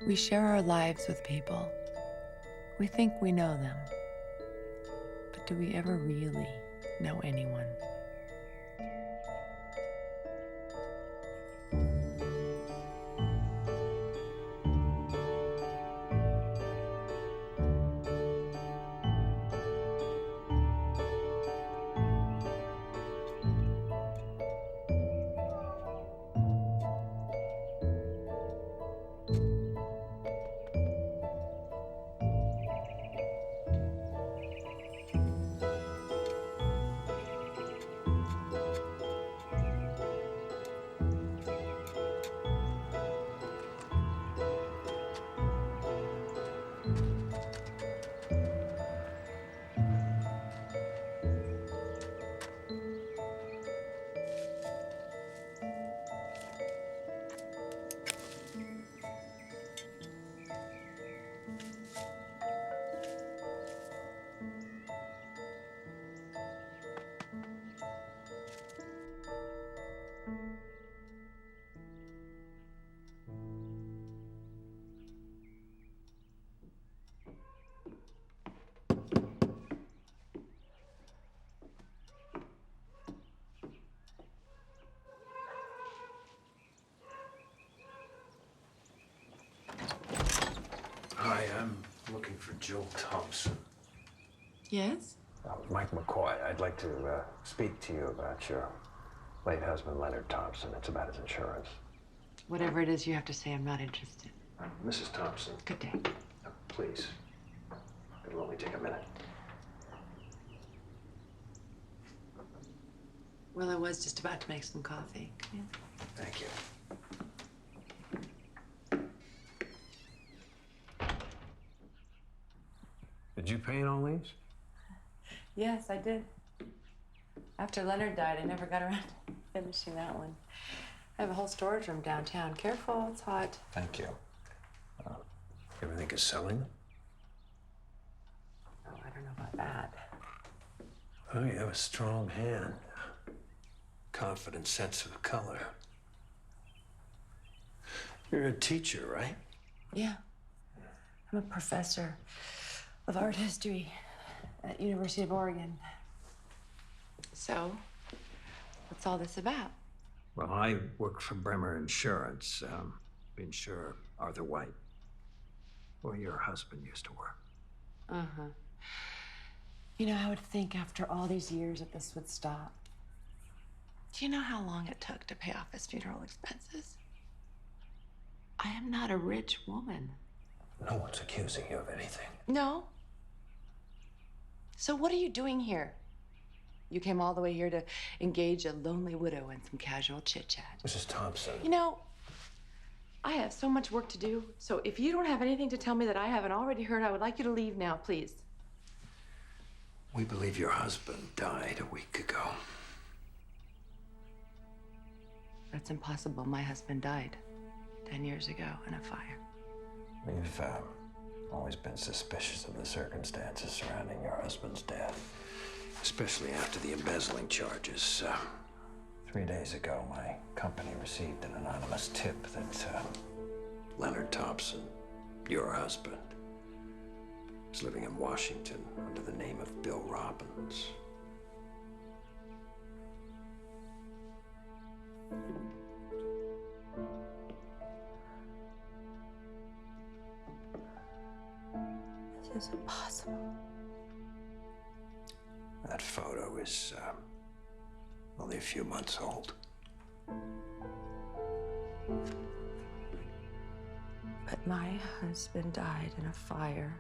We share our lives with people. We think we know them. But do we ever really know anyone? Hi, I'm looking for Jill Thompson. Yes? Mike McCoy, I'd like to speak to you about your late husband, Leonard Thompson. It's about his insurance. Whatever it is you have to say, I'm not interested. Mrs. Thompson. Good day. Please. It'll only take a minute. Well, I was just about to make some coffee. Come in. Thank you. Did you paint all these? Yes, I did. After Leonard died, I never got around to finishing that one. I have a whole storage room downtown. Careful, it's hot. Thank you. Everything is selling? Oh, I don't know about that. Oh, you have a strong hand. Confident sense of color. You're a teacher, right? Yeah. I'm a professor of art history at University of Oregon. So, what's all this about? Well, I work for Bremer Insurance. We insure Arthur White, where your husband used to work. Uh-huh. You know, I would think after all these years that this would stop. Do you know how long it took to pay off his funeral expenses? I am not a rich woman. No one's accusing you of anything. No. So what are you doing here? You came all the way here to engage a lonely widow in some casual chit-chat. Mrs. Thompson. You know, I have so much work to do, so if you don't have anything to tell me that I haven't already heard, I would like you to leave now, please. We believe your husband died a week ago. That's impossible. My husband died 10 years ago in a fire. We've always been suspicious of the circumstances surrounding your husband's death, especially after the embezzling charges. 3 days ago, my company received an anonymous tip that Leonard Thompson, your husband, is living in Washington under the name of Bill Robbins. This is impossible. That photo is only a few months old. But my husband died in a fire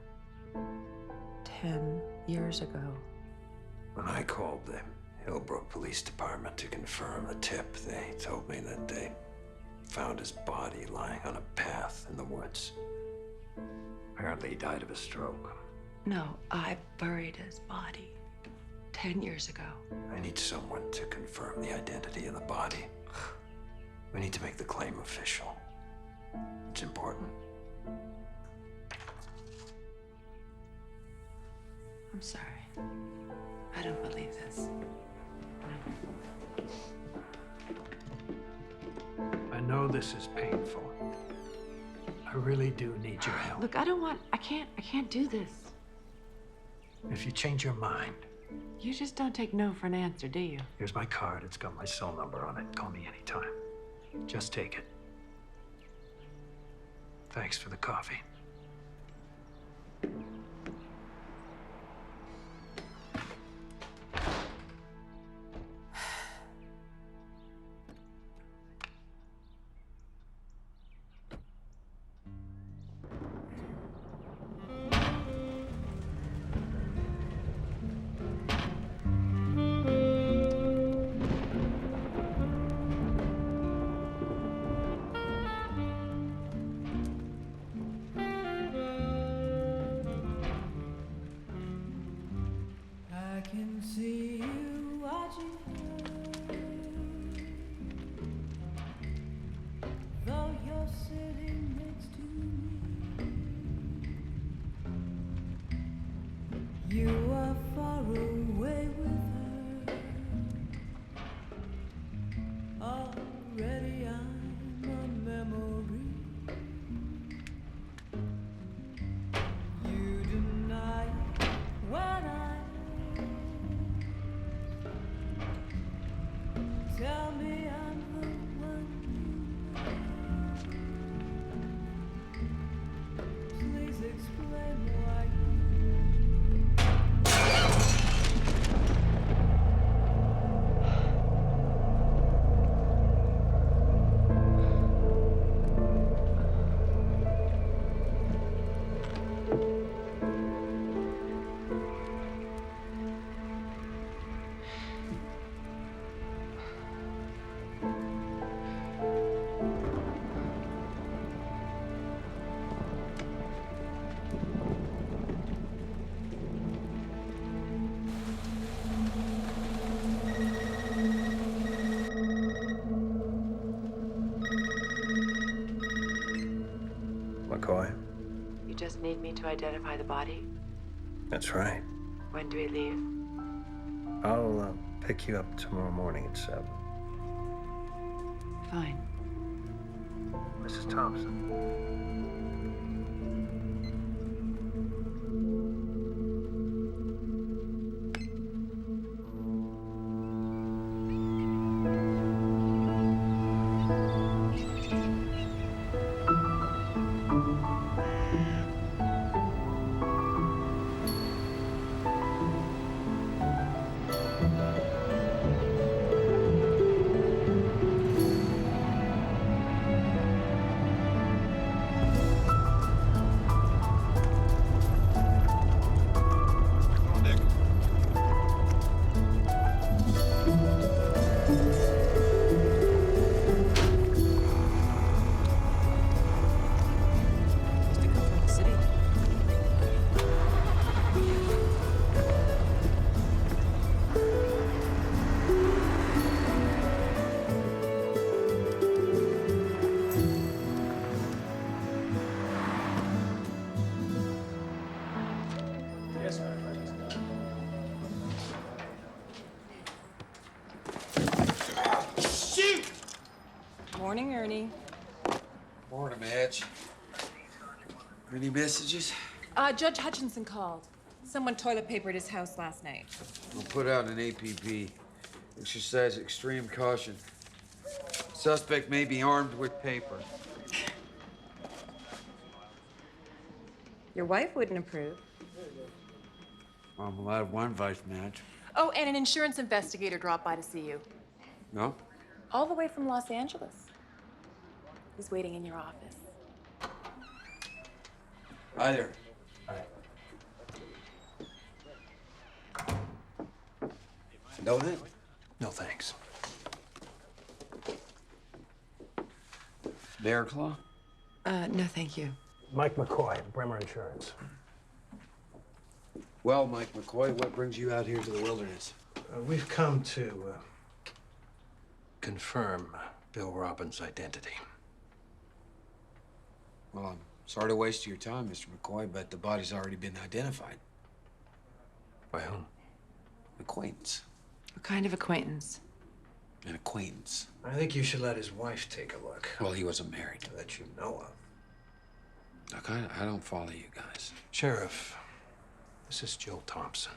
10 years ago. When I called the Hillbrook Police Department to confirm the tip, they told me that they found his body lying on a path in the woods. Apparently he died of a stroke. No, I buried his body 10 years ago. I need someone to confirm the identity of the body. We need to make the claim official. It's important. I'm sorry. I don't believe this. I know this is painful. I really do need your help. Look, I can't do this. If you change your mind, You just don't take no for an answer, do you? here's my card. It's got my cell number on it. Call me anytime. Just take it. Thanks for the coffee. McCoy? You just need me to identify the body? That's right. When do we leave? I'll pick you up tomorrow morning at 7. Fine. Mrs. Thompson. Morning, Ernie. Morning, Madge. Any messages? Judge Hutchinson called. Someone toilet papered his house last night. We'll put out an APB. Exercise extreme caution. Suspect may be armed with paper. Your wife wouldn't approve. I'm allowed one advice, Madge. Oh, and an insurance investigator dropped by to see you. No? All the way from Los Angeles. He's waiting in your office. Ryder. Donut? No thanks. Bear claw? No, thank you. Mike McCoy, Bremer Insurance. Well, Mike McCoy, what brings you out here to the wilderness? We've come to confirm Bill Robbins' identity. Well, I'm sorry to waste your time, Mr. McCoy, but the body's already been identified. By whom? Acquaintance. What kind of acquaintance? An acquaintance. I think you should let his wife take a look. Well, he wasn't married. That you know of. Look, I don't follow you guys. Sheriff, this is Jill Thompson.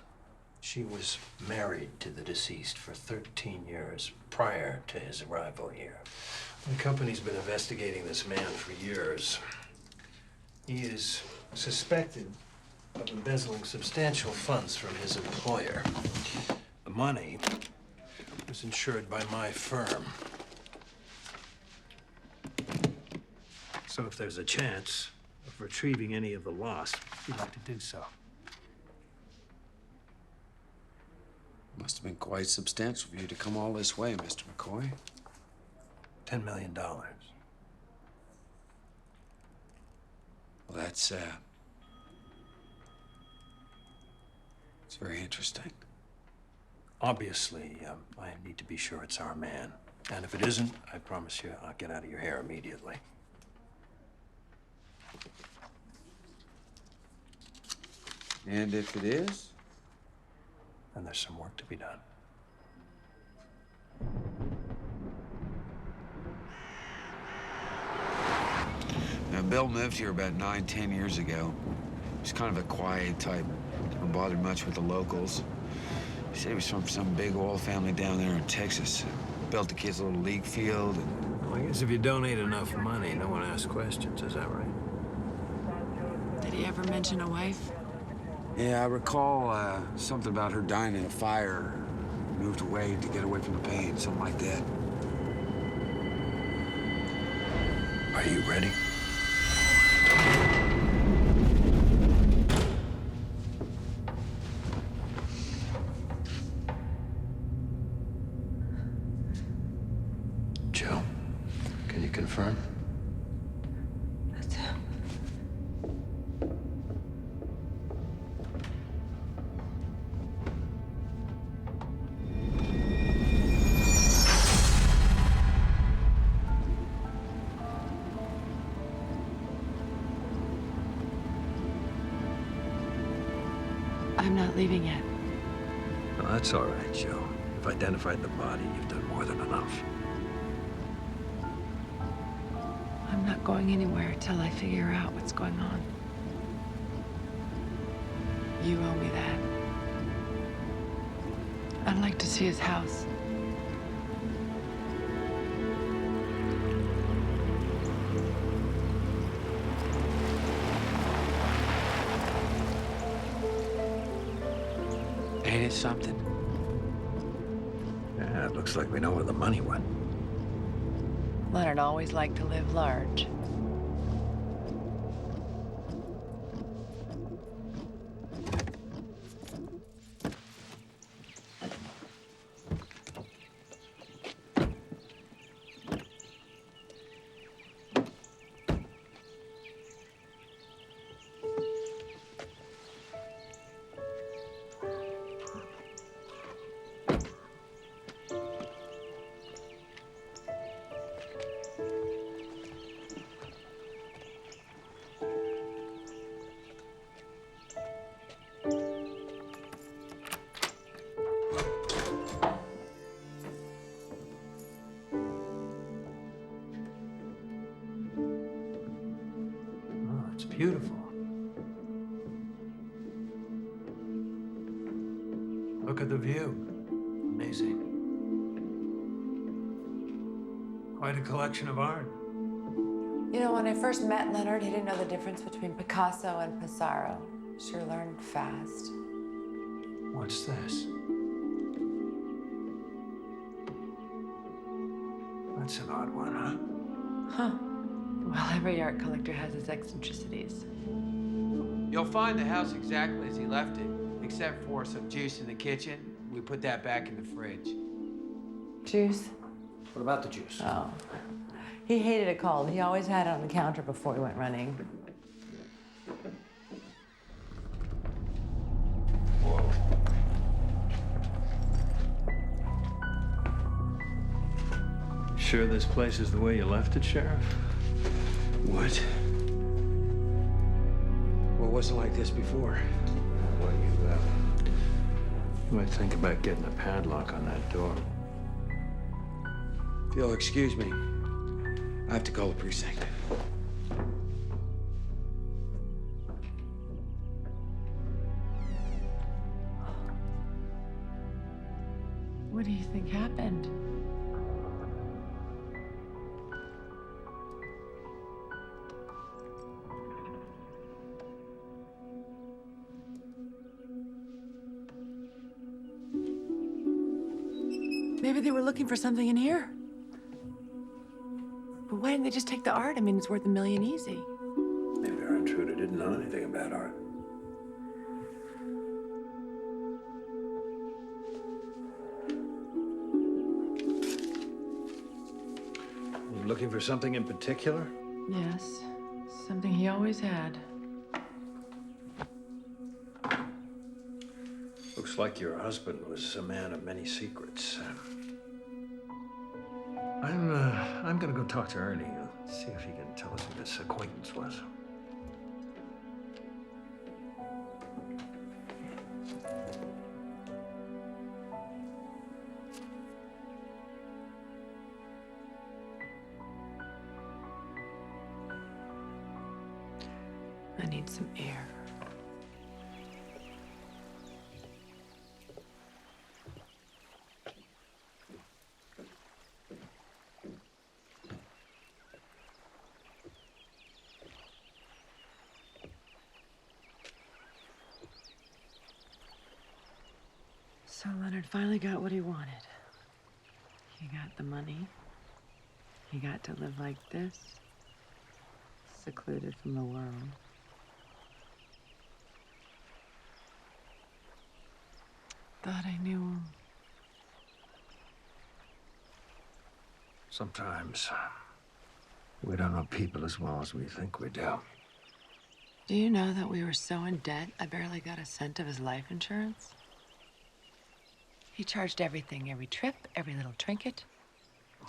She was married to the deceased for 13 years prior to his arrival here. The company's been investigating this man for years. He is suspected of embezzling substantial funds from his employer. The money was insured by my firm. So if there's a chance of retrieving any of the loss, we'd like to do so. Must have been quite substantial for you to come all this way, Mr. McCoy. $10 million. Well, that's it's very interesting. Obviously, I need to be sure it's our man. And if it isn't, I promise you I'll get out of your hair immediately. And if it is? And there's some work to be done. Now, Bill moved here about 9-10 years ago. He's kind of a quiet type. Never bothered much with the locals. He said he was from some big oil family down there in Texas. Built the kids a little league field. And... Well, I guess if you donate enough money, no one asks questions. Is that right? Did he ever mention a wife? Yeah, I recall something about her dying in a fire. Moved away to get away from the pain, something like that. Are you ready? Joe, can you confirm? That's him. I'm not leaving yet. No, that's all right, Joe. You've identified the body. You've done more than enough. I'm not going anywhere till I figure out what's going on. You owe me that. I'd like to see his house. Ain't it something? Yeah, it looks like we know where the money went. Leonard always liked to live large. It's beautiful. Look at the view. Amazing. Quite a collection of art. You know, when I first met Leonard, he didn't know the difference between Picasso and Pissarro. Sure learned fast. What's this? That's an odd one, huh? Huh. Well, every art collector has his eccentricities. You'll find the house exactly as he left it, except for some juice in the kitchen. We put that back in the fridge. Juice? What about the juice? Oh. He hated it cold. He always had it on the counter before he went running. Whoa. Sure this place is the way you left it, Sheriff? What? Well, it wasn't like this before. Well, you might think about getting a padlock on that door. If you'll excuse me, I have to call the precinct. What do you think happened? Maybe they were looking for something in here. But why didn't they just take the art? I mean, it's worth $1 million easy. Maybe our intruder didn't know anything about art. You looking for something in particular? Yes, something he always had. Looks like your husband was a man of many secrets. I'm gonna go talk to Ernie and see if he can tell us who this acquaintance was. I need some air. So Leonard finally got what he wanted. He got the money. He got to live like this, secluded from the world. Thought I knew him. Sometimes we don't know people as well as we think we do. Do you know that we were so in debt, I barely got a cent of his life insurance? He charged everything, every trip, every little trinket.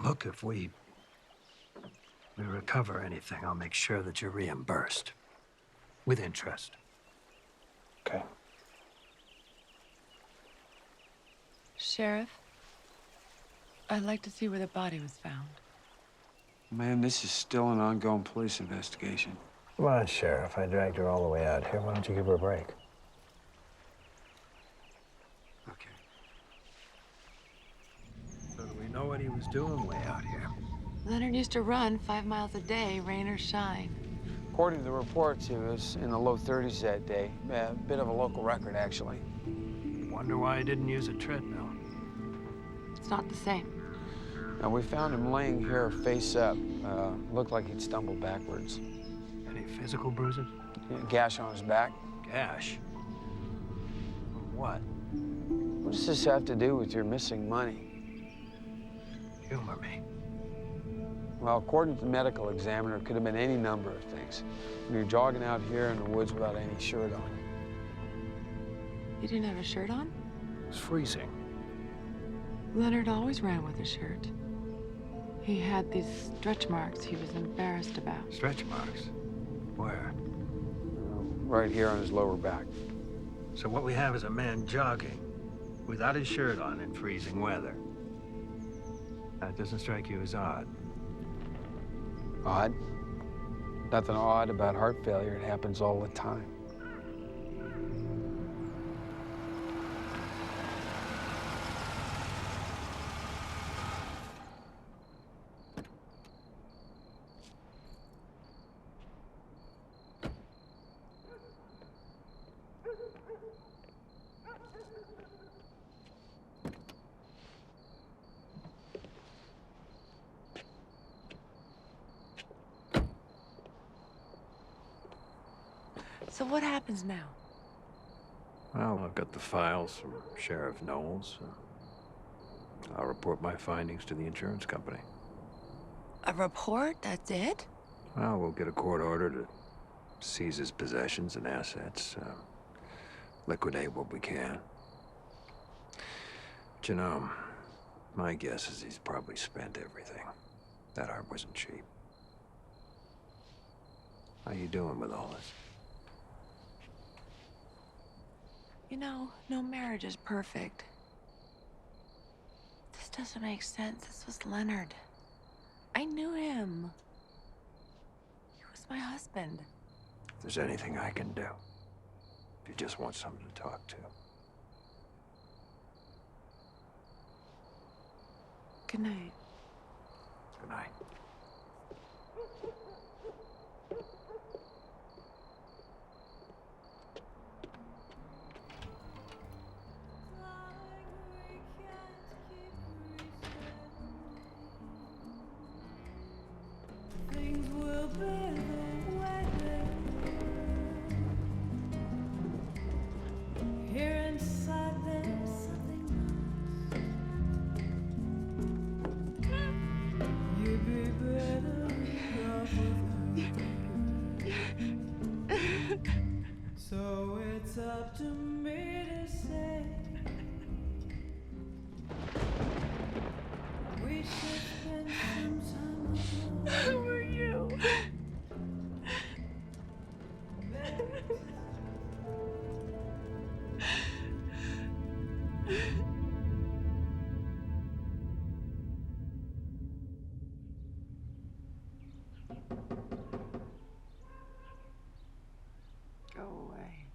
Look, if we recover anything, I'll make sure that you're reimbursed. With interest. Okay. Sheriff, I'd like to see where the body was found. Man, this is still an ongoing police investigation. Come on, Sheriff. I dragged her all the way out here. Why don't you give her a break? Okay. So do we know what he was doing way out here? Leonard used to run 5 miles a day, rain or shine. According to the reports, he was in the low 30s that day. A bit of a local record, actually. Wonder why he didn't use a treadmill. It's not the same. Now, we found him laying here face up. Looked like he'd stumbled backwards. Any physical bruises? Gash on his back. Gash? What? What does this have to do with your missing money? Humor me. Well, according to the medical examiner, it could have been any number of things. You're jogging out here in the woods without any shirt on. You didn't have a shirt on? It was freezing. Leonard always ran with a shirt. He had these stretch marks he was embarrassed about. Stretch marks? Where? Right here on his lower back. So what we have is a man jogging without his shirt on in freezing weather. That doesn't strike you as odd? Odd? Nothing odd about heart failure. It happens all the time. So what happens now? Well, I've got the files from Sheriff Knowles. I'll report my findings to the insurance company. A report? That's it? Well, we'll get a court order to seize his possessions and assets, liquidate what we can. But you know, my guess is he's probably spent everything. That art wasn't cheap. How you doing with all this? You know, no marriage is perfect. This doesn't make sense. This was Leonard. I knew him. He was my husband. If there's anything I can do, if you just want someone to talk to. Good night. Good night. So it's up to me to say we should spend some time alone. Who are you? Go away.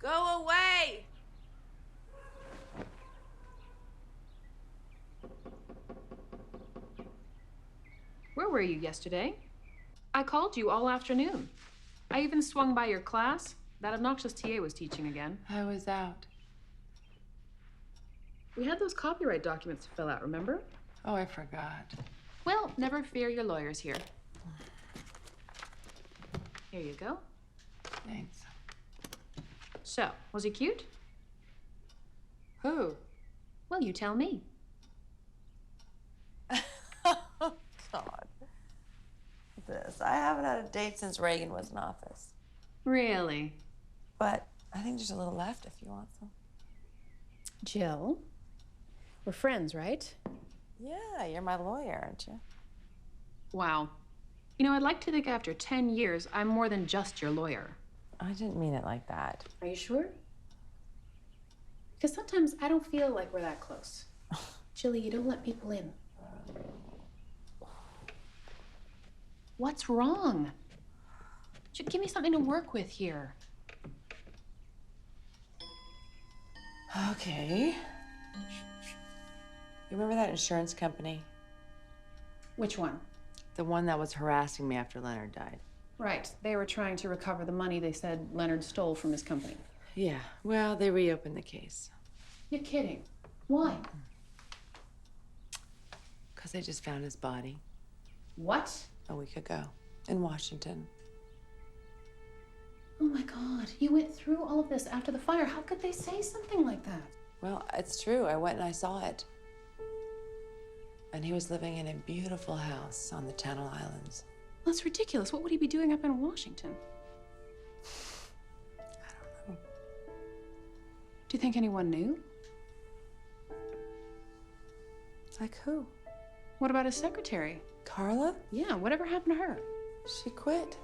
Go away! Where were you yesterday? I called you all afternoon. I even swung by your class. That obnoxious TA was teaching again. I was out. We had those copyright documents to fill out, remember? Oh, I forgot. Well, never fear, your lawyer's here. Here you go. Thanks. So, was he cute? Who? Well, you tell me. Oh, God. This. I haven't had a date since Reagan was in office. Really? But I think there's a little left if you want some. Jill, we're friends, right? Yeah, you're my lawyer, aren't you? Wow. You know, I'd like to think after 10 years, I'm more than just your lawyer. I didn't mean it like that. Are you sure? Because sometimes I don't feel like we're that close. Jilly, you don't let people in. What's wrong? Give me something to work with here. Okay. You remember that insurance company? Which one? The one that was harassing me after Leonard died. Right. They were trying to recover the money they said Leonard stole from his company. Yeah, well, they reopened the case. You're kidding. Why? Because they just found his body What? a week ago in Washington. Oh my God. You went through all of this after the fire. How could they say something like that? Well, it's true. I went and I saw it. And he was living in a beautiful house on the Channel Islands. That's ridiculous. What would he be doing up in Washington? I don't know. Do you think anyone knew? Like who? What about his secretary? Carla? Yeah, whatever happened to her? She quit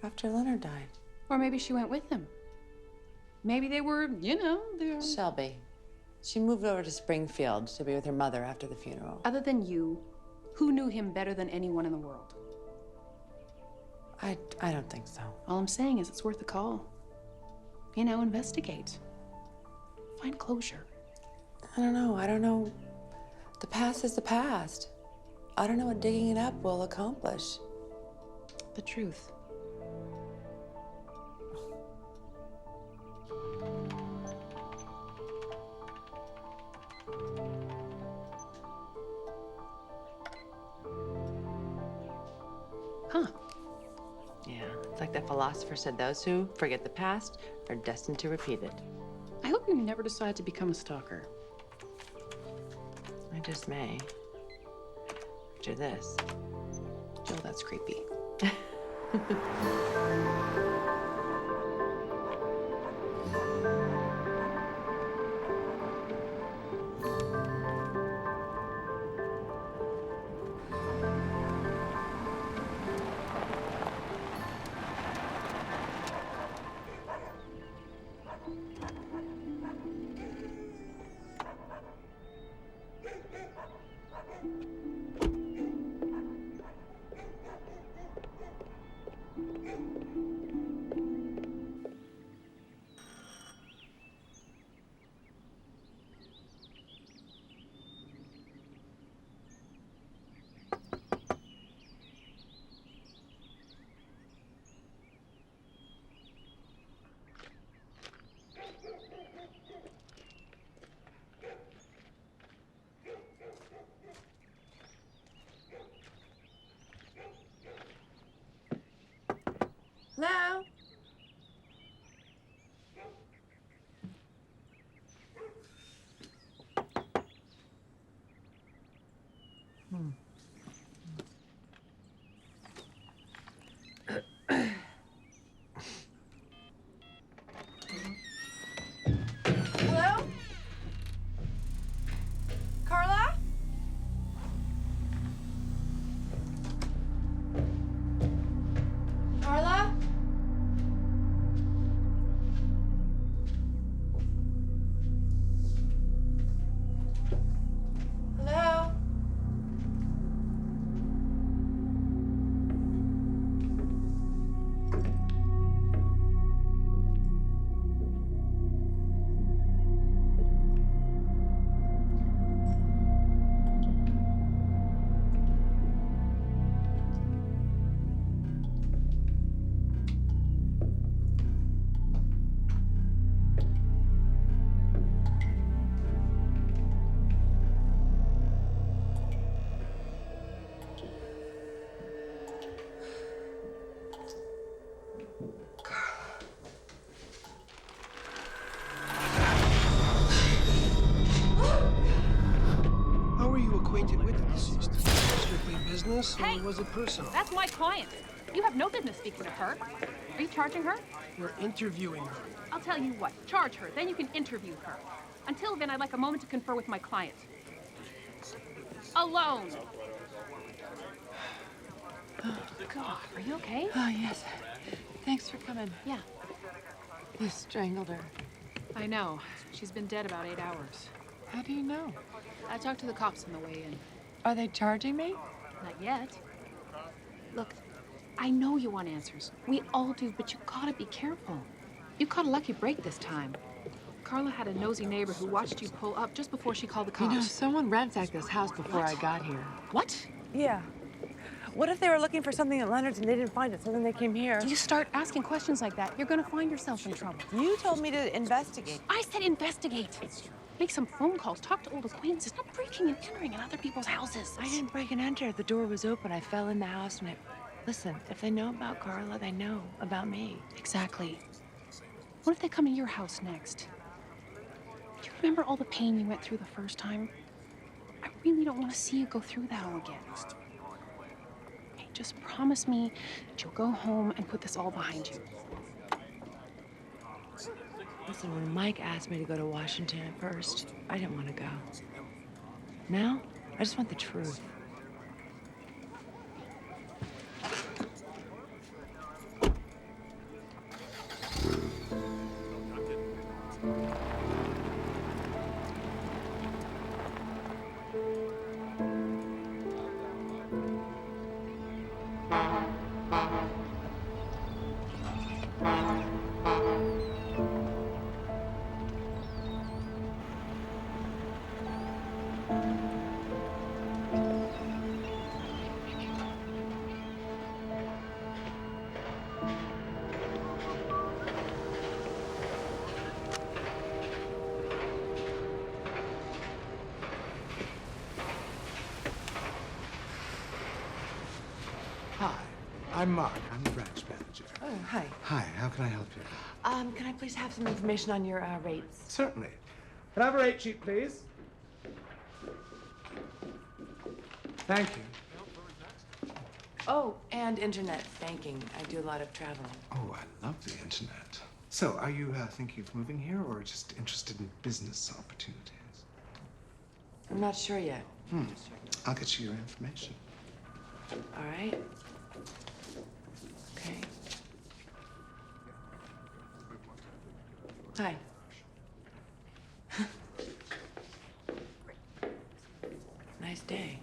after Leonard died. Or maybe she went with him. Maybe they were, they're... Shelby. She moved over to Springfield to be with her mother after the funeral. Other than you, who knew him better than anyone in the world? I don't think so. All I'm saying is it's worth a call. Investigate. Find closure. I don't know. The past is the past. I don't know what digging it up will accomplish. The truth. Huh. Yeah, it's like that philosopher said, those who forget the past are destined to repeat it. I hope you never decide to become a stalker. I just may. After this. Jill, that's creepy. acquainted with the deceased? Strictly business, or Hey! was it personal? That's my client. You have no business speaking to her. Are you charging her? You're interviewing her. I'll tell you what. Charge her, then you can interview her. Until then, I'd like a moment to confer with my client. Alone. God, are you okay? Oh, yes. Thanks for coming. Yeah. You strangled her. I know. She's been dead about 8 hours. How do you know? I talked to the cops on the way in. Are they charging me? Not yet. Look, I know you want answers. We all do, but you gotta be careful. You caught a lucky break this time. Carla had a nosy neighbor who watched you pull up just before she called the cops. You know, someone ransacked this house before I got here. What? Yeah. What if they were looking for something at Leonard's and they didn't find it, so then they came here? You start asking questions like that, you're gonna find yourself in trouble. You told me to investigate. I said investigate. Make some phone calls, talk to old acquaintances, not breaking and entering in other people's houses. I didn't break and enter. The door was open. I fell in the house and Listen, if they know about Carla, they know about me. Exactly. What if they come to your house next? Do you remember all the pain you went through the first time? I really don't want to see you go through that all again. Hey, just promise me that you'll go home and put this all behind you. Listen, when Mike asked me to go to Washington at first, I didn't want to go. Now, I just want the truth. Hi, I'm Mark. I'm the branch manager. Oh, hi. Hi, how can I help you? Can I please have some information on your rates? Certainly. Can I have a rate sheet, please? Thank you. Oh, and internet banking. I do a lot of traveling. Oh, I love the internet. So, are you thinking of moving here or just interested in business opportunities? I'm not sure yet. I'll get you your information. All right. Okay. Hi. Nice day.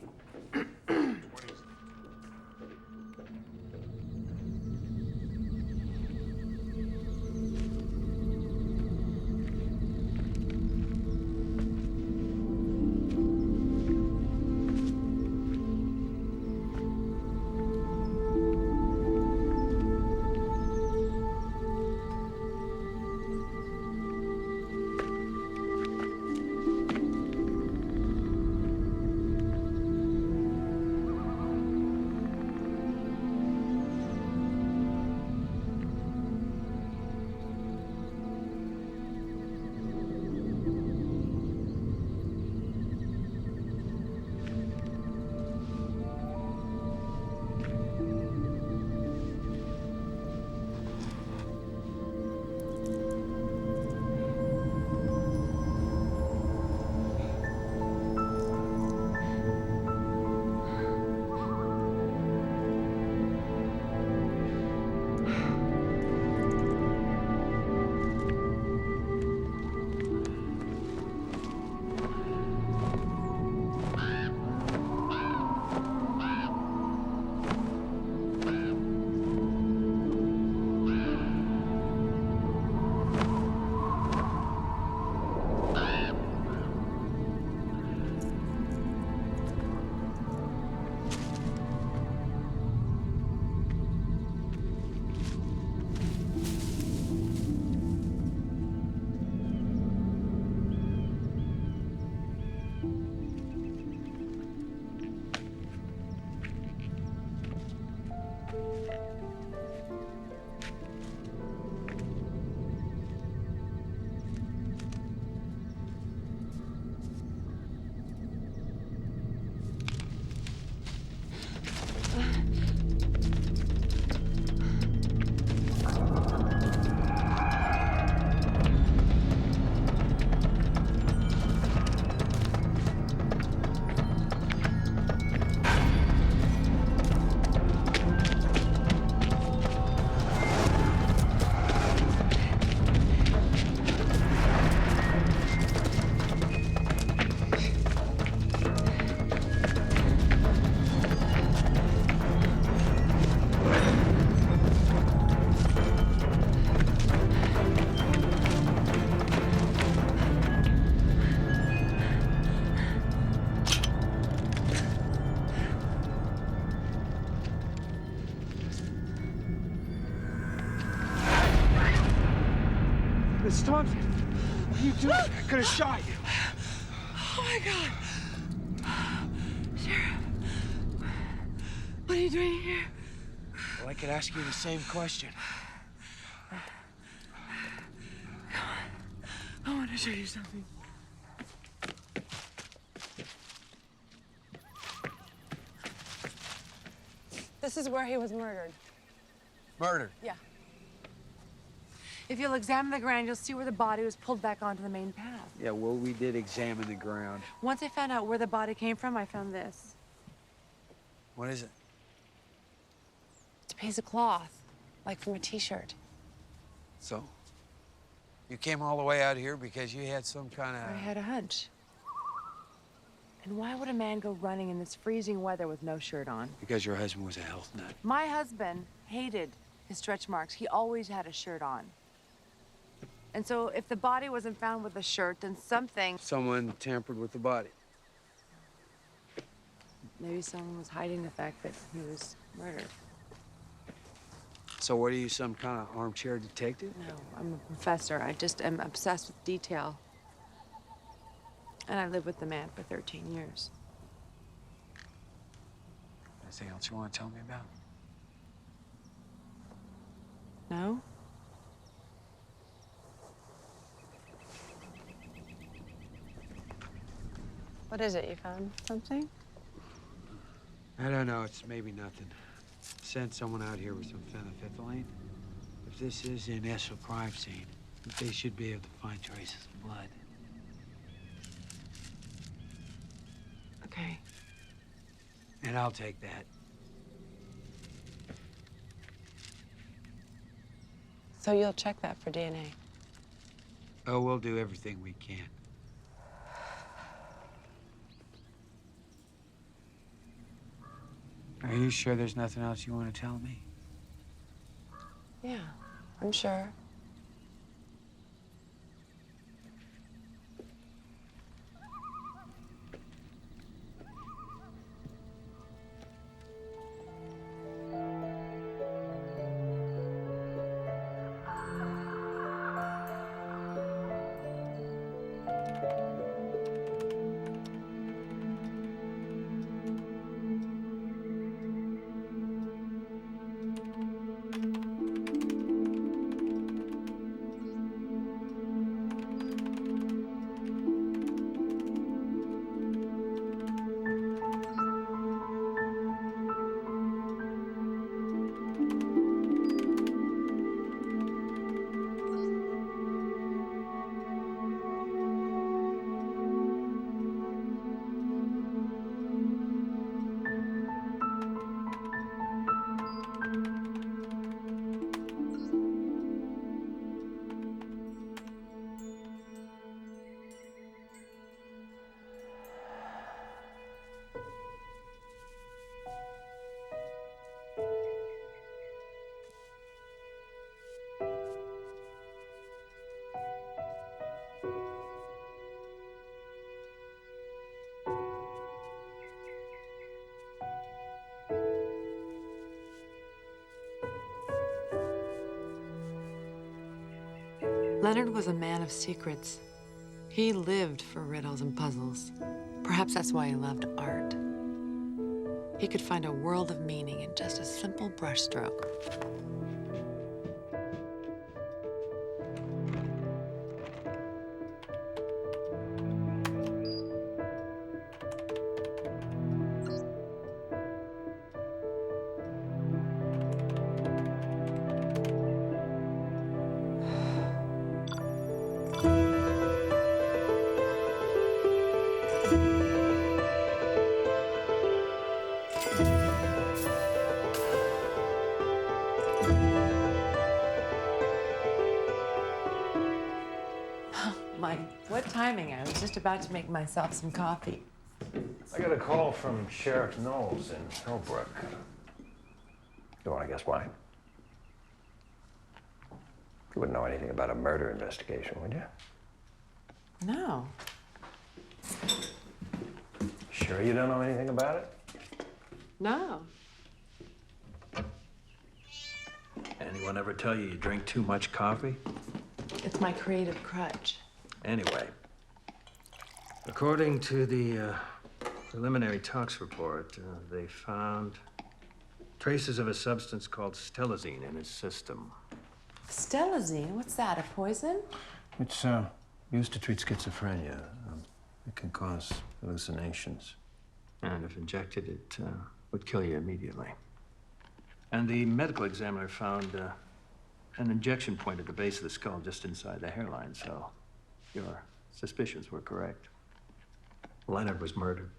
What are you doing? I could have shot you. Oh my God. Sheriff. What are you doing here? Well, I could ask you the same question. I want to show you something. This is where he was murdered. Murdered? Yeah. If you'll examine the ground, you'll see where the body was pulled back onto the main path. Yeah, well, we did examine the ground. Once I found out where the body came from, I found this. What is it? It's a piece of cloth, like from a t-shirt. So? You came all the way out here because you had some kind of... I had a hunch. And why would a man go running in this freezing weather with no shirt on? Because your husband was a health nut. My husband hated his stretch marks. He always had a shirt on. And so if the body wasn't found with a shirt, then something... Someone tampered with the body. Maybe someone was hiding the fact that he was murdered. So what are you, some kind of armchair detective? No, I'm a professor. I just am obsessed with detail. And I lived with the man for 13 years. Anything else you want to tell me about? No? What is it? You found something? I don't know. It's maybe nothing. Sent someone out here with some phenethylamine. If this is an Eshel crime scene, they should be able to find traces of blood. Okay. And I'll take that. So you'll check that for DNA? Oh, we'll do everything we can. Are you sure there's nothing else you want to tell me? Yeah, I'm sure. Leonard was a man of secrets. He lived for riddles and puzzles. Perhaps that's why he loved art. He could find a world of meaning in just a simple brushstroke. What timing? I was just about to make myself some coffee. I got a call from Sheriff Knowles in Hillbrook. You want to guess why? You wouldn't know anything about a murder investigation, would you? No. Sure you don't know anything about it? No. Anyone ever tell you you drink too much coffee? It's It's my creative crutch. Anyway, according to the preliminary tox report, they found traces of a substance called stelazine in his system. Stelazine? What's that, a poison? It's used to treat schizophrenia. It can cause hallucinations. And if injected, it would kill you immediately. And the medical examiner found an injection point at the base of the skull just inside the hairline, so your suspicions were correct. Leonard was murdered.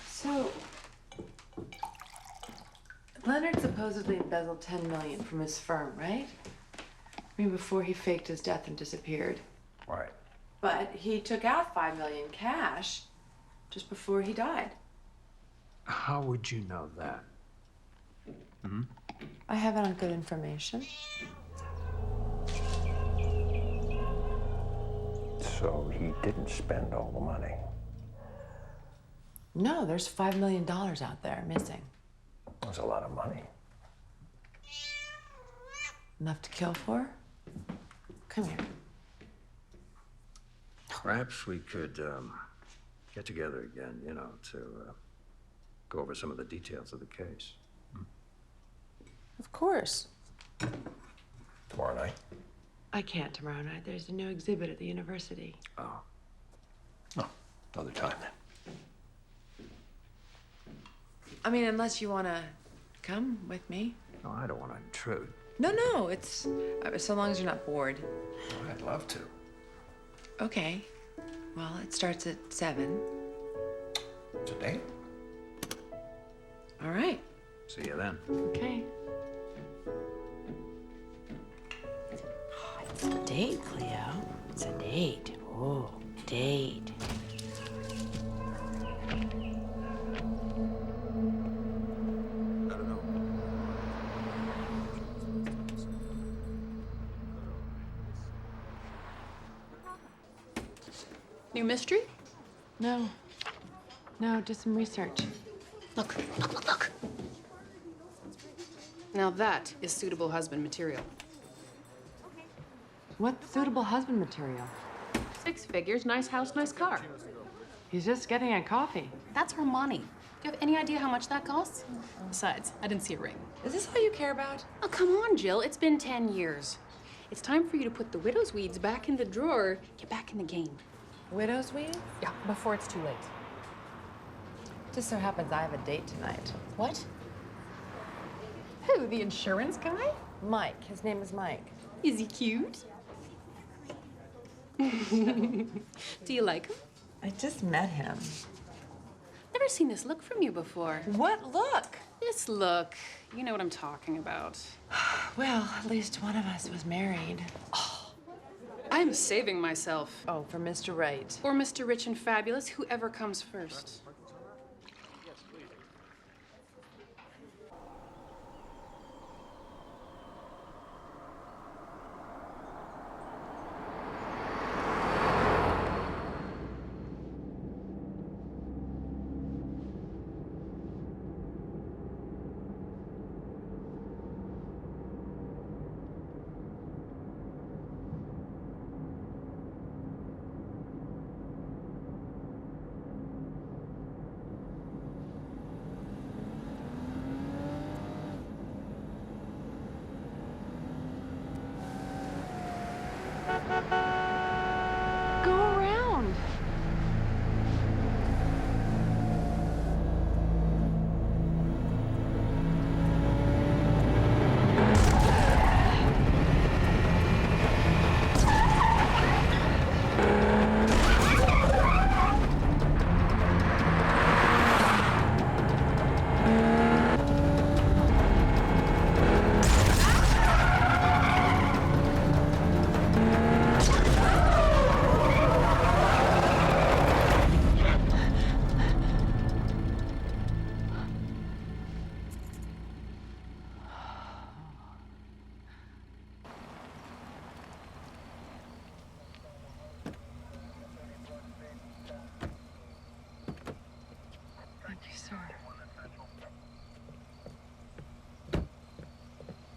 So, Leonard supposedly embezzled $10 million from his firm, right? I mean, before he faked his death and disappeared. Right. But he took out $5 million cash just before he died. How would you know that? Hmm? I have it on good information. So he didn't spend all the money. No, there's $5 million out there missing. That's a lot of money. Enough to kill for? Come here. Perhaps we could get together again, you know, to go over some of the details of the case. Of course. Tomorrow night? I can't tomorrow night. There's a new exhibit at the university. Oh. Oh, another time then. I mean, unless you want to come with me. No, I don't want to intrude. No, it's so long as you're not bored. Oh, I'd love to. Okay. Well, it starts at 7. Today? All right. See you then. Okay. It's a date, Cleo. It's a date. Oh, date. New mystery? No, just some research. Look. Now that is suitable husband material. What's suitable husband material? 6 figures, nice house, nice car. He's just getting a coffee. That's her money. Do you have any idea how much that costs? Besides, I didn't see a ring. Is this all you care about? Oh, come on, Jill. It's been 10 years. It's time for you to put the widow's weeds back in the drawer. Get back in the game. Widow's weed? Yeah, before it's too late. Just so happens I have a date tonight. What? Who, the insurance guy? Mike. His name is Mike. Is he cute? Do you like him? I just met him. Never seen this look from you before. What look? This look. You know what I'm talking about. Well, at least one of us was married. I'm saving myself. Oh, for Mr. Right. Or Mr. Rich and Fabulous, whoever comes first. Go around.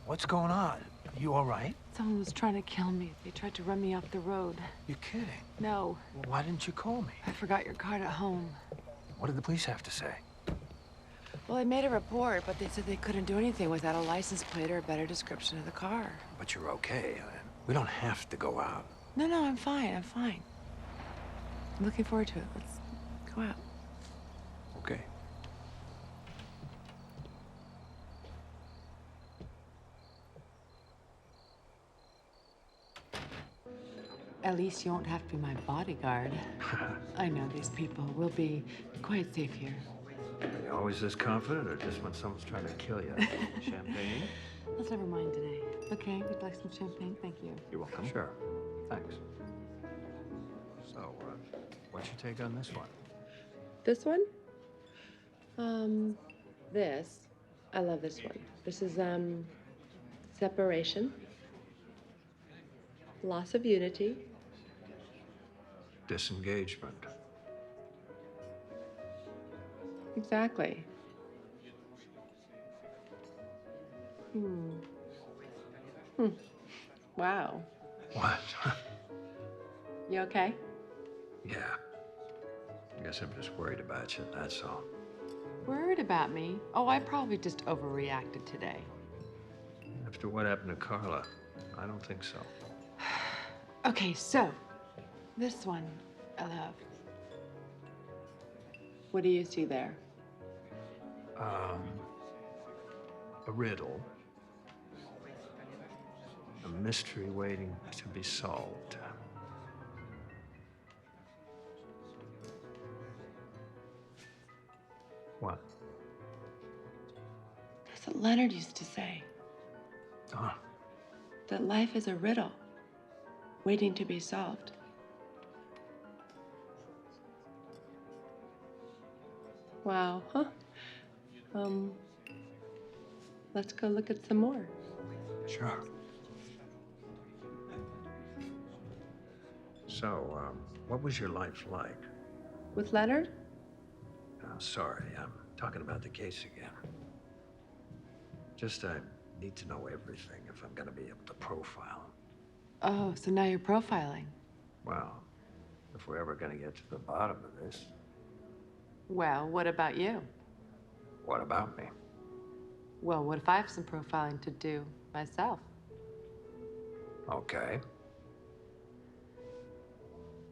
What's going on? You all right? Someone was trying to kill me. They tried to run me off the road. You're kidding. No, Well, why didn't you call me? I forgot your card at home. What did the police have to say? Well, I made a report, but they said they couldn't do anything without a license plate or a better description of the car. But you're okay. We don't have to go out. No, I'm fine. I'm fine. I'm looking forward to it. Let's go out. Okay. At least you won't have to be my bodyguard. I know these people. We'll be quite safe here. Are you always this confident, or just when someone's trying to kill you? Champagne? Let's never mind today. Okay, would you like some champagne? Thank you. You're welcome. Sure. Thanks. So, what's your take on this one? This one? This. I love this one. This is, separation. Loss of unity. Disengagement. Exactly. Wow. What? You okay? Yeah. I guess I'm just worried about you, that's all. Worried about me? Oh, I probably just overreacted today. After what happened to Carla, I don't think so. Okay, so this one I love. What do you see there? A riddle. A mystery waiting to be solved. What? That's what Leonard used to say. Oh. That life is a riddle, waiting to be solved. Wow, huh? Let's go look at some more. Sure. So, what was your life like? With Leonard? Oh, sorry, I'm talking about the case again. Just, I need to know everything if I'm gonna be able to profile him. Oh, so now you're profiling. Well, if we're ever gonna get to the bottom of this, Well, what about you? what about me? Well, what if I have some profiling to do myself? Okay.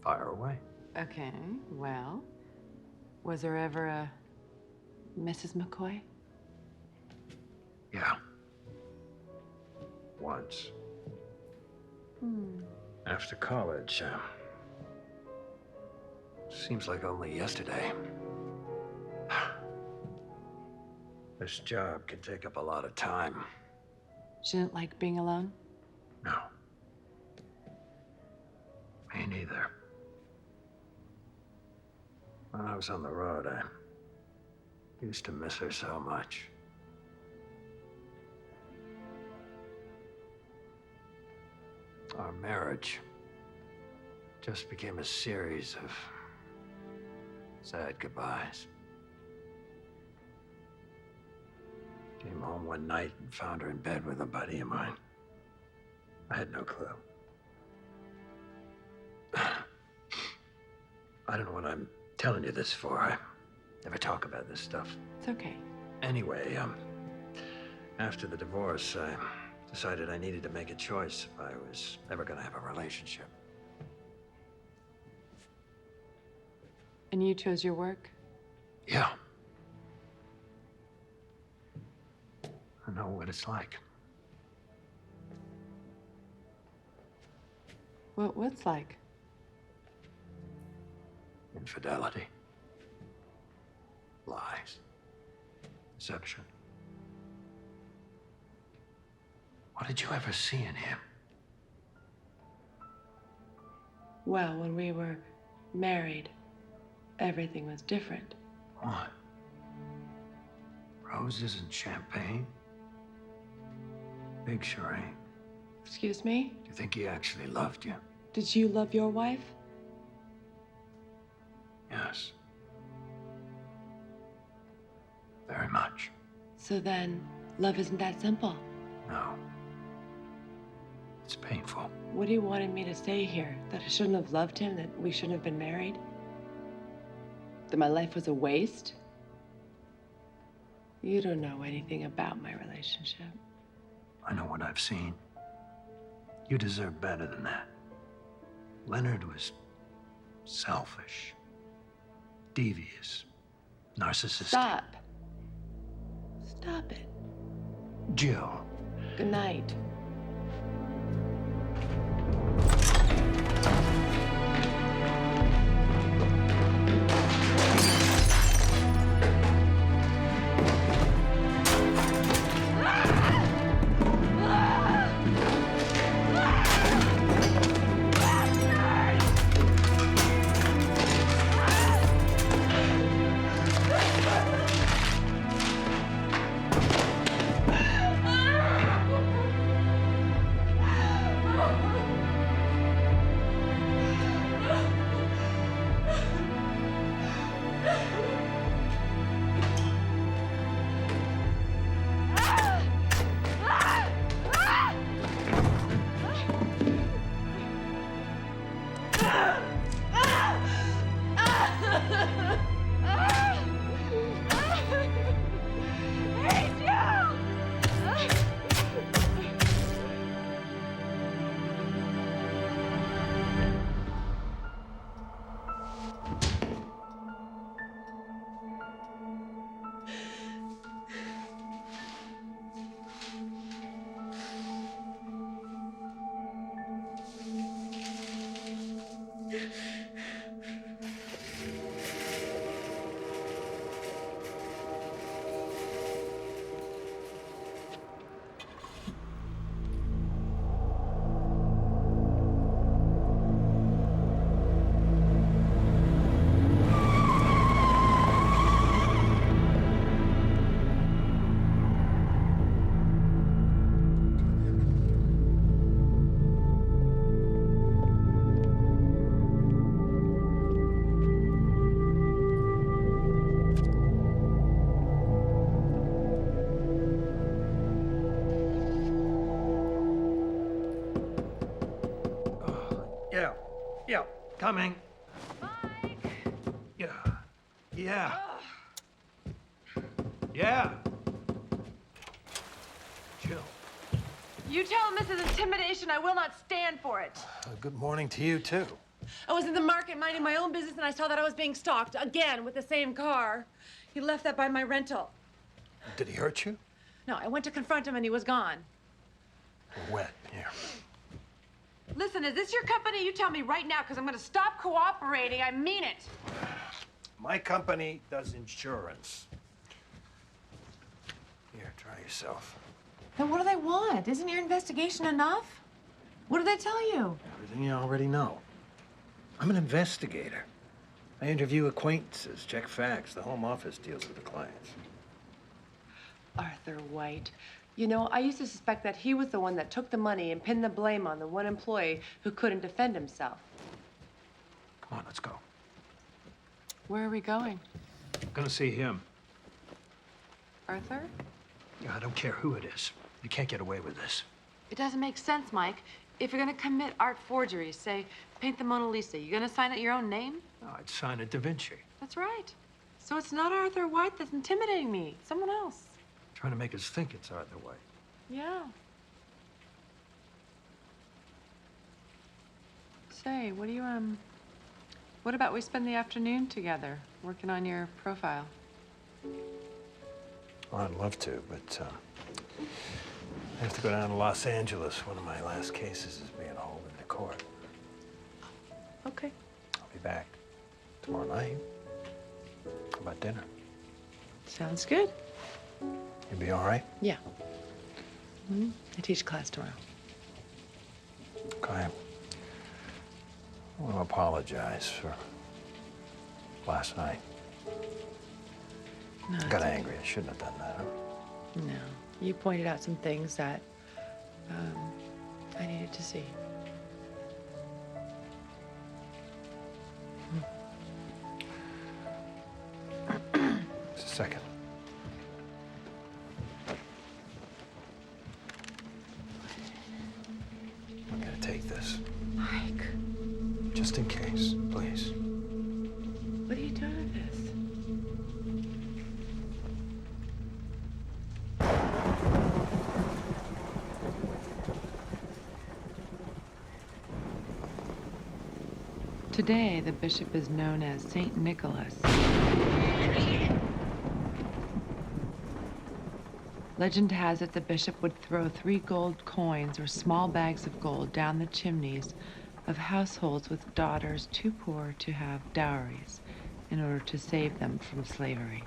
Fire away. Okay, well, was there ever a Mrs. McCoy? Yeah. Once. After college, seems like only yesterday. This job can take up a lot of time. She didn't like being alone? No. Me neither. When I was on the road, I used to miss her so much. Our marriage just became a series of sad goodbyes. Came home one night and found her in bed with a buddy of mine. I had no clue. I don't know what I'm telling you this for. I never talk about this stuff. It's okay. Anyway, after the divorce, I decided I needed to make a choice if I was ever gonna have a relationship. And you chose your work? Yeah. I know what it's like. What's like? Infidelity. Lies. Deception. What did you ever see in him? Well, when we were married, everything was different. What? Roses and champagne? Big sure ain't. Excuse me? Do you think he actually loved you? Did you love your wife? Yes. Very much. So then, love isn't that simple. No. It's painful. What do you wanted me to say here? That I shouldn't have loved him? That we shouldn't have been married? That my life was a waste? You don't know anything about my relationship. I know what I've seen. You deserve better than that. Leonard was selfish, devious, narcissistic. Stop. Stop it. Jill. Good night. Yeah, coming. Mike! Yeah. Yeah. Jill. You tell him this is intimidation. I will not stand for it. Good morning to you, too. I was in the market minding my own business and I saw that I was being stalked again with the same car. He left that by my rental. Did he hurt you? No, I went to confront him and he was gone. Wet, here. Listen, is this your company? You tell me right now, because I'm going to stop cooperating. I mean it. My company does insurance. Here, try yourself. Then what do they want? Isn't your investigation enough? What did they tell you? Everything you already know. I'm an investigator. I interview acquaintances, check facts. The home office deals with the clients. Arthur White. You know, I used to suspect that he was the one that took the money and pinned the blame on the one employee who couldn't defend himself. Come on, let's go. Where are we going? I'm gonna see him. Arthur? I don't care who it is. You can't get away with this. It doesn't make sense, Mike. If you're gonna commit art forgery, say, paint the Mona Lisa, you gonna sign it your own name? No, I'd sign a Da Vinci. That's right. So it's not Arthur White that's intimidating me. Someone else. Trying to make us think it's Arthur White. Yeah. Say, what about we spend the afternoon together, working on your profile? Well, I'd love to, but I have to go down to Los Angeles. One of my last cases is being hauled into court. Okay. I'll be back tomorrow night. How about dinner? Sounds good. You be all right? Yeah. I teach class tomorrow. Okay. I want to apologize for last night. No, I got angry. I shouldn't have done that. Huh? No. You pointed out some things that I needed to see. Just a second. Today, the bishop is known as Saint Nicholas. Legend has it the bishop would throw 3 gold coins or small bags of gold down the chimneys of households with daughters too poor to have dowries in order to save them from slavery.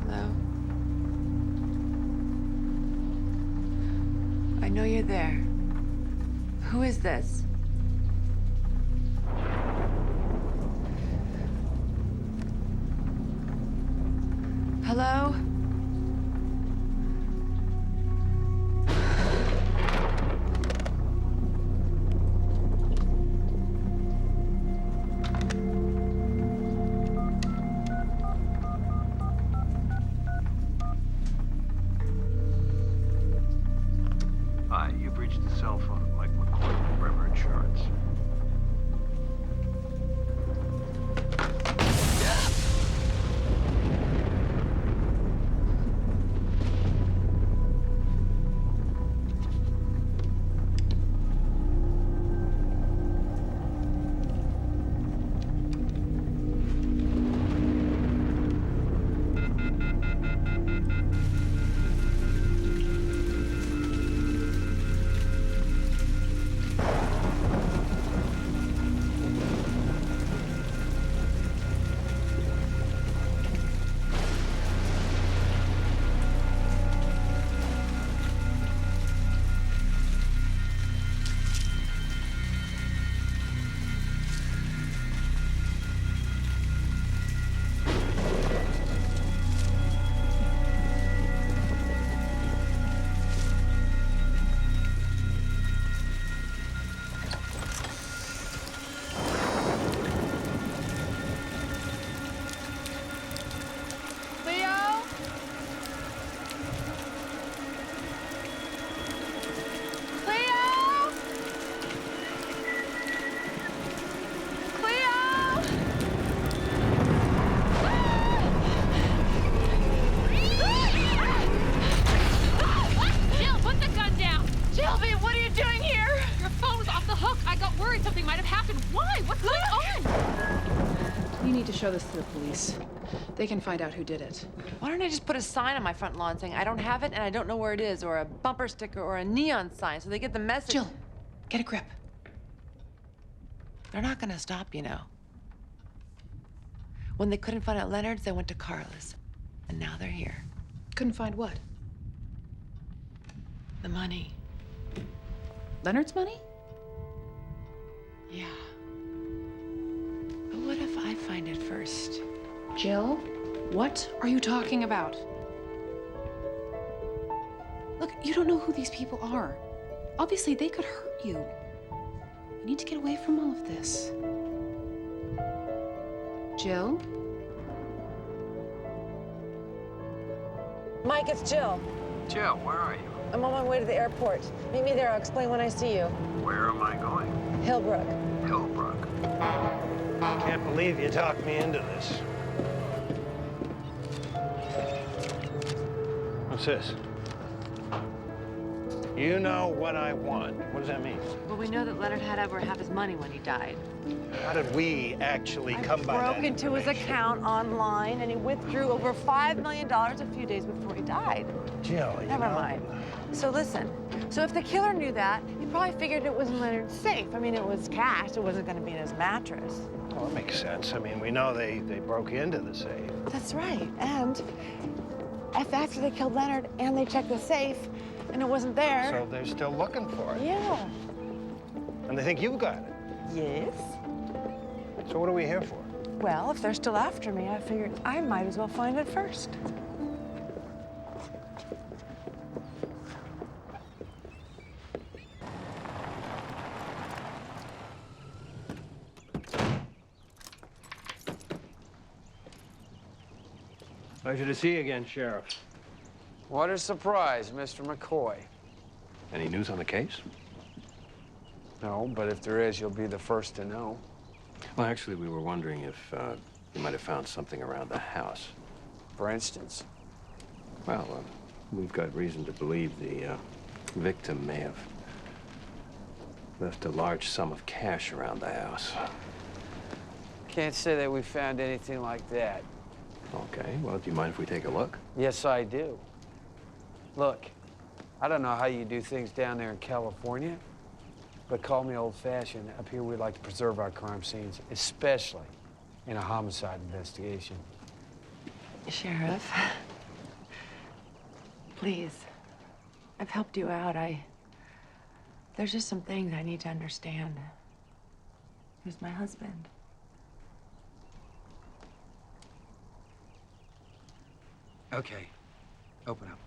Hello? I know you're there. Who is this? Hello? Hi, you've reached the cell phone of Mike McCoy from Bremer Insurance. Show this to the police. They can find out who did it. Why don't I just put a sign on my front lawn saying I don't have it and I don't know where it is, or a bumper sticker or a neon sign so they get the message? Jill, get a grip. They're not gonna stop, you know. When they couldn't find out Leonard's, they went to Carla's. And now they're here. Couldn't find what? The money. Leonard's money? Yeah. But what if I find it first? Jill, what are you talking about? Look, you don't know who these people are. Obviously, they could hurt you. You need to get away from all of this. Jill? Mike, it's Jill. Jill, where are you? I'm on my way to the airport. Meet me there. I'll explain when I see you. Where am I going? Hillbrook. Hillbrook. Can't believe you talked me into this. What's this? You know what I want. What does that mean? Well, we know that Leonard had over half his money when he died. How did we actually come by that Broke into his account online, and he withdrew over $5 million a few days before he died. Jill, Never mind. So listen, so if the killer knew that, he probably figured it was in Leonard's safe. I mean, it was cash. It wasn't going to be in his mattress. Well, that makes sense. I mean, we know they broke into the safe. That's right. And if after they killed Leonard and they checked the safe and it wasn't there. So they're still looking for it. Yeah. And they think you got it. Yes. So what are we here for? Well, if they're still after me, I figured I might as well find it first. Pleasure to see you again, Sheriff. What a surprise, Mr. McCoy. Any news on the case? No, but if there is, you'll be the first to know. Well, actually, we were wondering if you might have found something around the house. For instance? Well, we've got reason to believe the victim may have left a large sum of cash around the house. Can't say that we found anything like that. Okay, well, do you mind if we take a look? Yes, I do. Look, I don't know how you do things down there in California, but call me old-fashioned. Up here, we like to preserve our crime scenes, especially in a homicide investigation. Sheriff, please, I've helped you out. There's just some things I need to understand. Who's my husband? Okay, open up.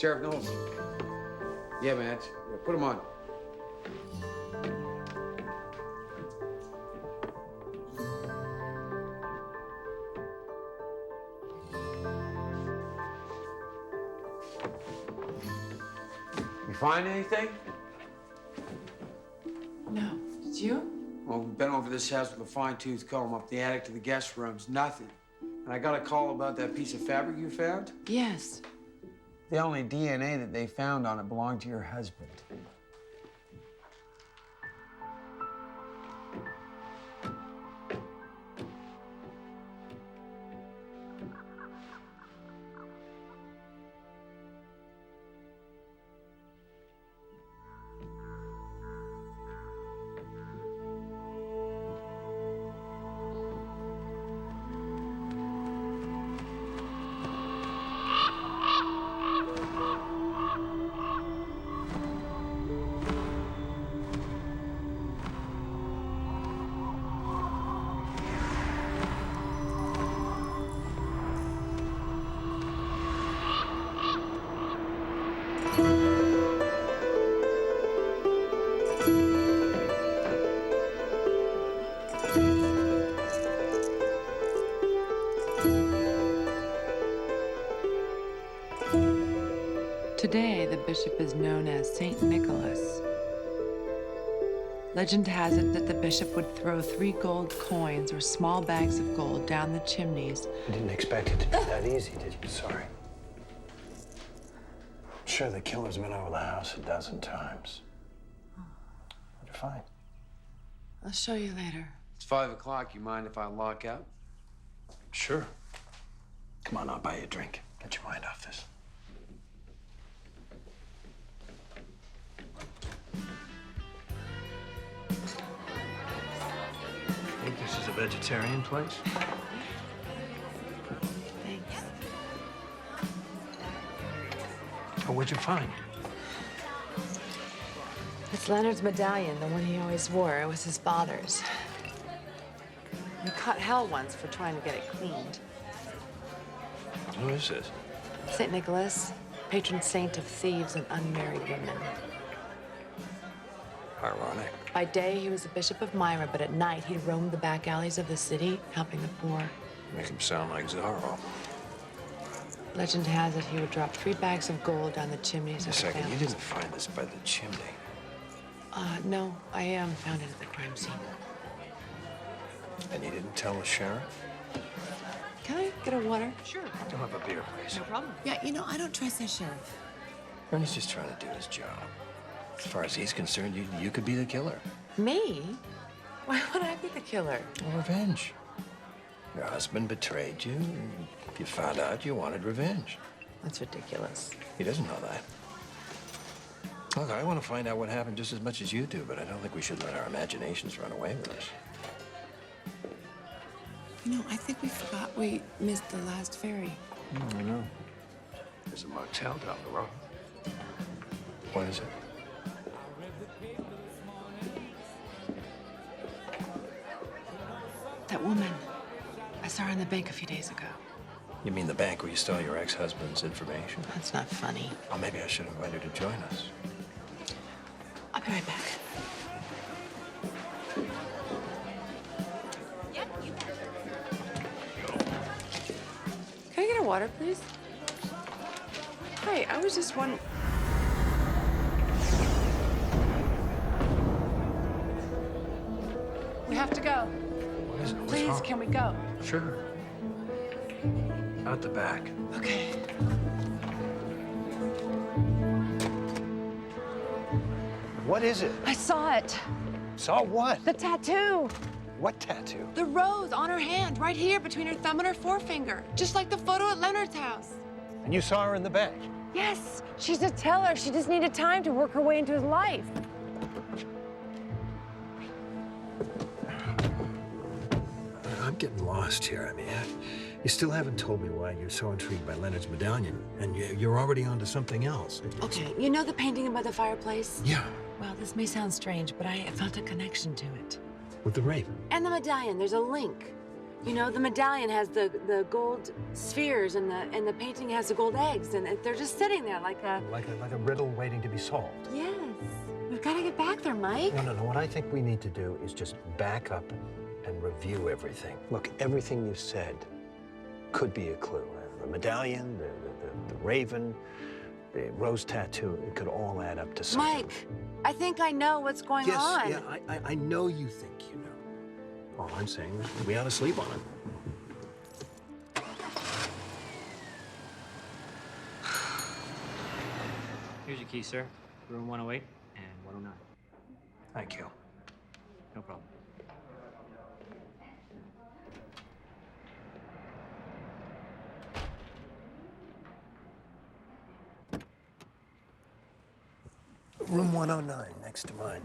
Sheriff Knowles. Yeah, man. Yeah, put him on. You find anything? No. Did you? Well, we've been over this house with a fine-tooth comb, up the attic to the guest rooms, nothing. And I got a call about that piece of fabric you found? Yes. The only DNA that they found on it belonged to your husband. Today, the bishop is known as Saint Nicholas. Legend has it that the bishop would throw 3 gold coins or small bags of gold down the chimneys. I didn't expect it to be that easy, did you? Sorry. I'm sure the killer's been over the house a dozen times. What'd you find? I'll show you later. It's 5 o'clock. You mind if I lock up? Sure. Come on, I'll buy you a drink. Get your mind off this. I think this is a vegetarian place. Thanks. Oh, what'd you find? It's Leonard's medallion, the one he always wore. It was his father's. He caught hell once for trying to get it cleaned. Who is this? St. Nicholas, patron saint of thieves and unmarried women. Ironic. By day, he was a bishop of Myra, but at night, he roamed the back alleys of the city, helping the poor. Make him sound like Zorro. Legend has it he would drop 3 bags of gold down the chimneys A of the second, you families. didn't find this by the chimney. No, I found it at the crime scene. And you didn't tell the sheriff? Can I get a water? Sure. Don't have a beer, please. No problem. Yeah, you know, I don't trust that sheriff. Ernie's just trying to do his job. As far as he's concerned, you could be the killer. Me? Why would I be the killer? Well, revenge. Your husband betrayed you, and you found out you wanted revenge. That's ridiculous. He doesn't know that. Look, I want to find out what happened just as much as you do, but I don't think we should let our imaginations run away with us. You know, I think we forgot we missed the last ferry. I know. There's a motel down the road. What is it? That woman. I saw her in the bank a few days ago. You mean the bank where you stole your ex-husband's information? That's not funny. Well, maybe I should invite her to join us. I'll be right back. Can I get a water, please? Hey, I was just wondering. We have to go. What is it? What's Please, wrong? can we go? Sure. Out the back. Okay. What is it? I saw it. Saw what? The tattoo. What tattoo? The rose on her hand, right here between her thumb and her forefinger. Just like the photo at Leonard's house. And you saw her in the bank? Yes, she's a teller. She just needed time to work her way into his life. I'm getting lost here. I mean, you still haven't told me why you're so intrigued by Leonard's medallion, and you're already onto something else. Okay, you know the painting by the fireplace? Yeah, Well, this may sound strange, but I felt a connection to it. with the raven. And the medallion, there's a link. You know, the medallion has the gold spheres, and the painting has the gold eggs, and they're just sitting there like a... Like a riddle waiting to be solved. Yes. We've got to get back there, Mike. No. What I think we need to do is just back up and review everything. Look, everything you said could be a clue. The medallion, the raven, the rose tattoo, it could all add up to something. Mike, I think I know what's going Yes, on. yeah, I know you think you know. All I'm saying is we ought to sleep on it. Here's your key, sir. Room 108 and 109. Thank you. No problem. Room 109, next to mine.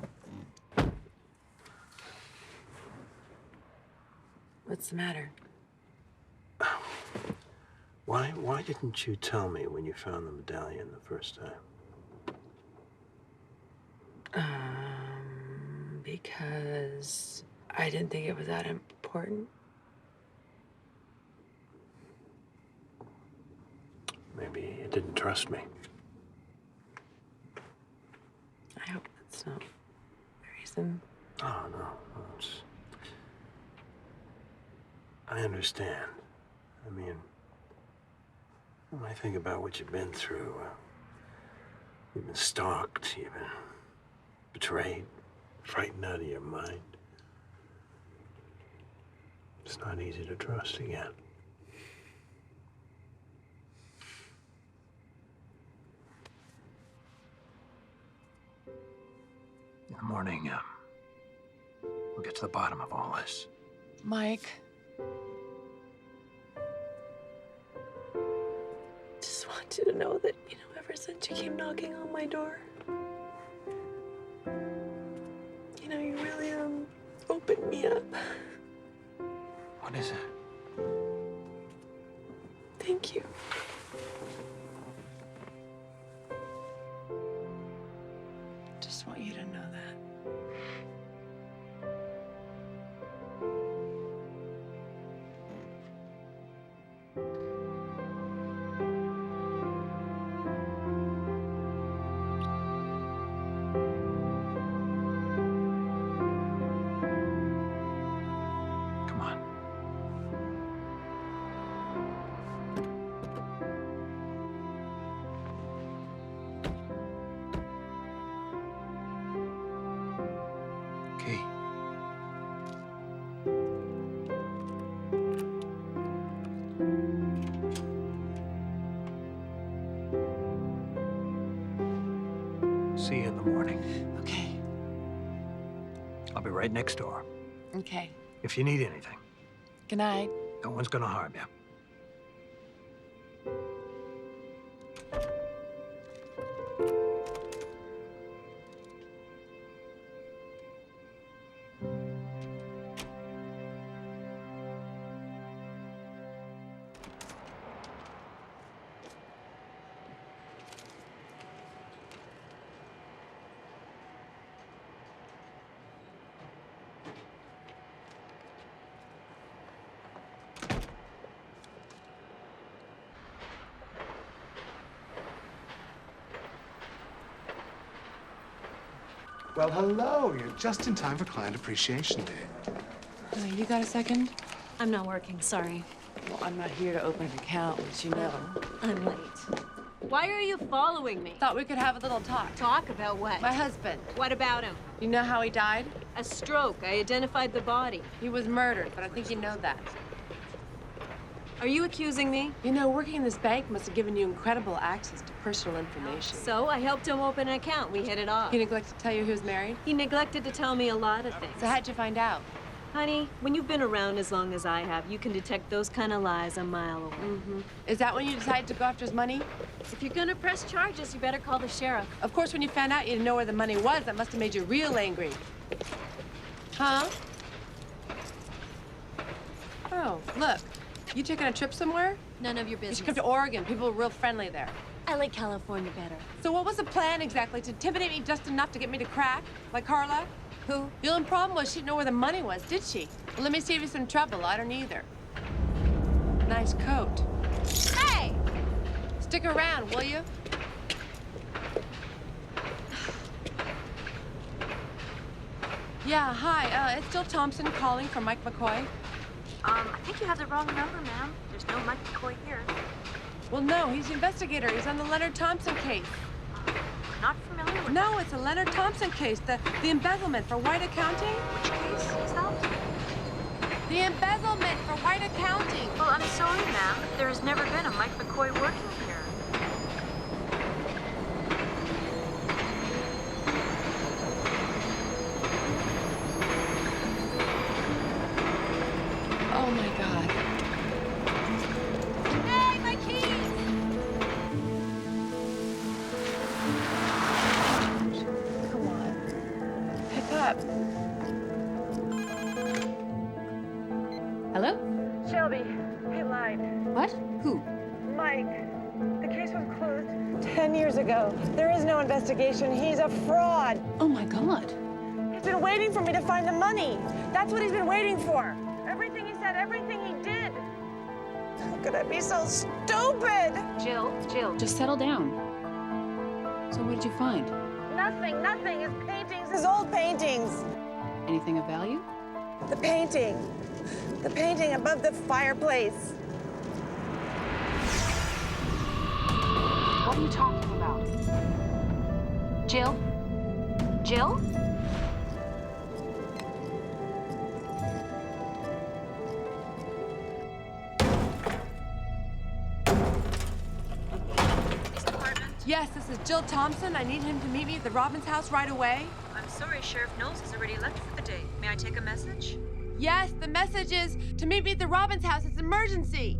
What's the matter? Why didn't you tell me when you found the medallion the first time? Because I didn't think it was that important. Maybe you didn't trust me. I hope that's not the reason. Oh, no. I understand. I mean, when I think about what you've been through, you've been stalked, you've been betrayed, frightened out of your mind. It's not easy to trust again. In the morning, we'll get to the bottom of all this. Mike. Just want you to know that, you know, ever since you came knocking on my door, you know, you really, opened me up. What is it? Thank you. Just want you to know that. Come on. See you in the morning. Okay. I'll be right next door. Okay. If you need anything, Good night. no one's gonna harm you. Well, hello. You're just in time for Client Appreciation Day. You got a second? I'm not working, sorry. Well, I'm not here to open an account, which you know. I'm late. Why are you following me? Thought we could have a little talk. Talk about what? My husband. What about him? You know how he died? A stroke. I identified the body. He was murdered, but I think you know that. Are you accusing me? You know, working in this bank must have given you incredible access to personal information. So I helped him open an account. We hit it off. He neglected to tell you he was married? He neglected to tell me a lot of things. So how'd you find out? Honey, when you've been around as long as I have, you can detect those kind of lies a mile away. Mm-hmm. Is that when you decided to go after his money? If you're gonna press charges, you better call the sheriff. Of course, when you found out you didn't know where the money was, that must have made you real angry. Huh? Oh, look. You taking a trip somewhere? None of your You business. should come to Oregon. People are real friendly there. I like California better. So what was the plan exactly? To intimidate me just enough to get me to crack? Like Carla? Who? The only problem was she didn't know where the money was, did she? Well, let me save you some trouble. I don't either. Nice coat. Hey! Stick around, will you? Yeah, hi. It's Jill Thompson calling from Mike McCoy. I think you have the wrong number, ma'am. There's no Mike McCoy here. Well, no, he's the investigator. He's on the Leonard Thompson case. Not familiar with No, it's a Leonard Thompson case. The embezzlement for white accounting. Which case is that? The embezzlement for white accounting. Well, I'm sorry, ma'am. There has never been a Mike McCoy working here. Oh, my God. Hey, my keys! Come on. Pick up. Hello? Shelby, he lied. What? Who? Mike, the case was closed 10 years ago. There is no investigation. He's a fraud. Oh, my God. He's been waiting for me to find the money. That's what he's been waiting for. Everything he said, everything he did. How could I be so stupid? Jill. Just settle down. So what did you find? Nothing. His paintings, his old paintings. Anything of value? The painting. The painting above the fireplace. What are you talking about? Jill? Jill? Yes, this is Jill Thompson. I need him to meet me at the Robbins house right away. I'm sorry, Sheriff Knowles has already left for the day. May I take a message? Yes, the message is to meet me at the Robbins house. It's an emergency.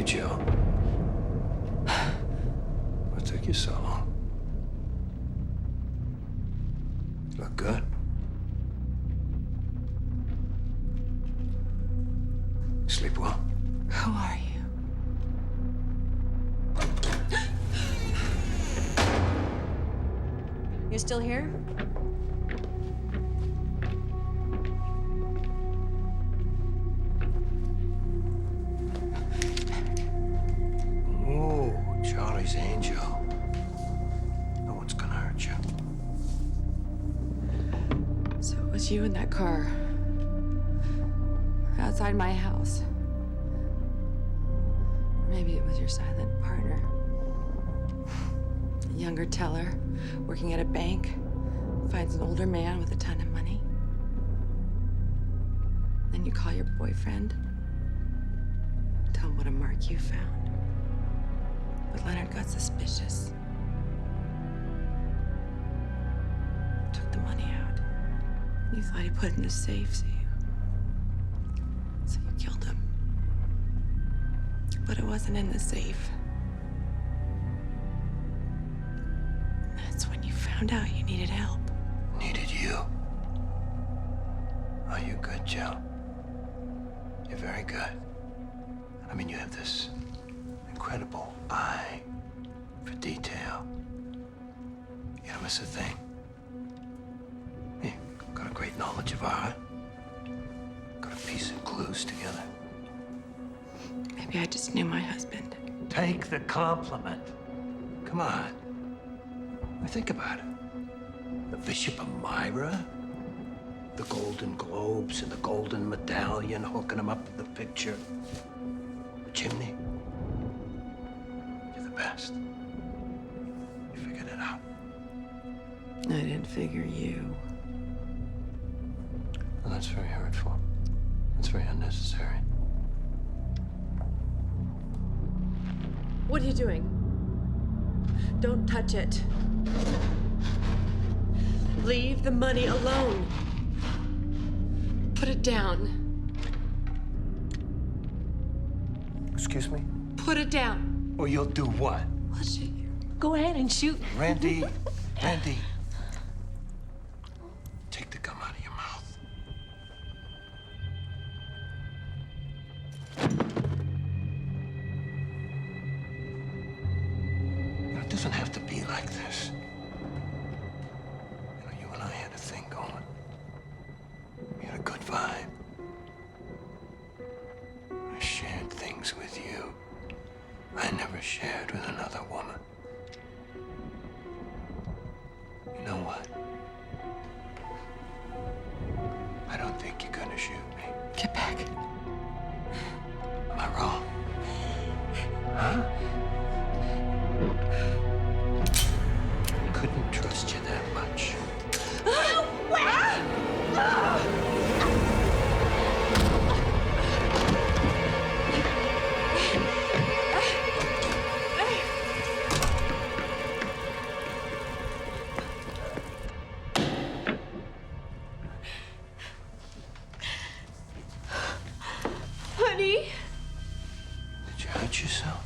Jill. What took you so long? You look good. Sleep well? Who are you? You still here? Oh, Charlie's angel. No one's gonna hurt you. So it was you in that car. Outside my house. Or maybe it was your silent partner. A younger teller, working at a bank, finds an older man with a ton of money. Then you call your boyfriend, tell him what a mark you found. But Leonard got suspicious. Took the money out. You thought he put it in the safe, so you killed him. But it wasn't in the safe. That's when you found out you needed help. Needed you. Are you good, Jill? You're very good. I mean, you have this incredible eye for detail. You don't miss a thing. You've got a great knowledge of art. Got a piece of clues together. Maybe I just knew my husband. Take the compliment. Come on. Think about it. The Bishop of Myra, the Golden Globes and the Golden Medallion hooking him up with the picture. The chimney. You're the best. You figured it out. I didn't figure you. Well, that's very hurtful. That's very unnecessary. What are you doing? Don't touch it. Leave the money alone. Put it down. Excuse me? Put it down. Or you'll do what? I'll shoot you. Go ahead and shoot. Randy, Randy. Take the gum out of your mouth. Now, it doesn't have to be like this. You know, you and I had a thing going. We had a good vibe. I shared things with you I never shared with another woman. You know what? I don't think you're gonna shoot me. Get back. Am I wrong? Huh? Couldn't trust you that much. Honey? Did you hurt yourself?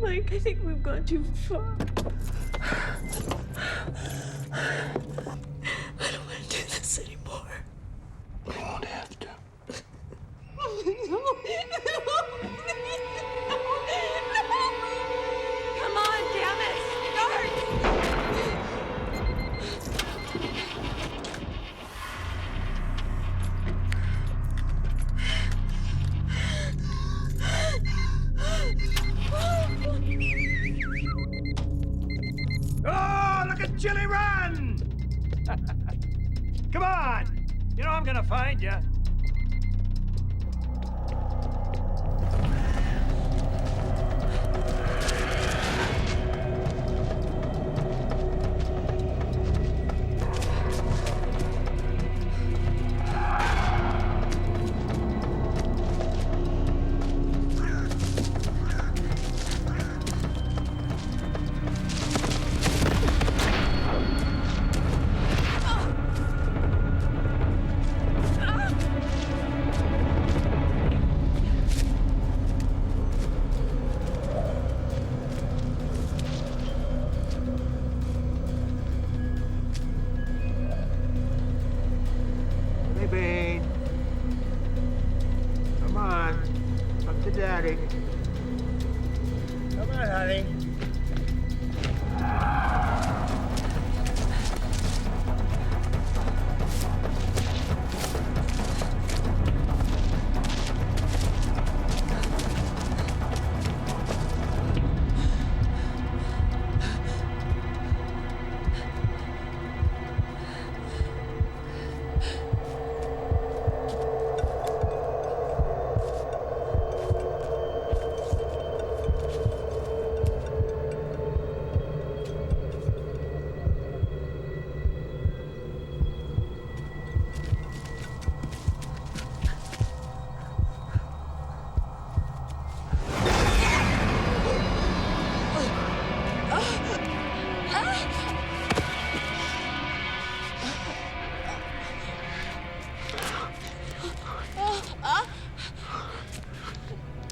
Mike, I think we've gone too far. I don't want to do this anymore. You won't have to. Come on, damn it! Start! Oh, look at Chili run! Come on! You know I'm gonna find you. honey. Come on, honey.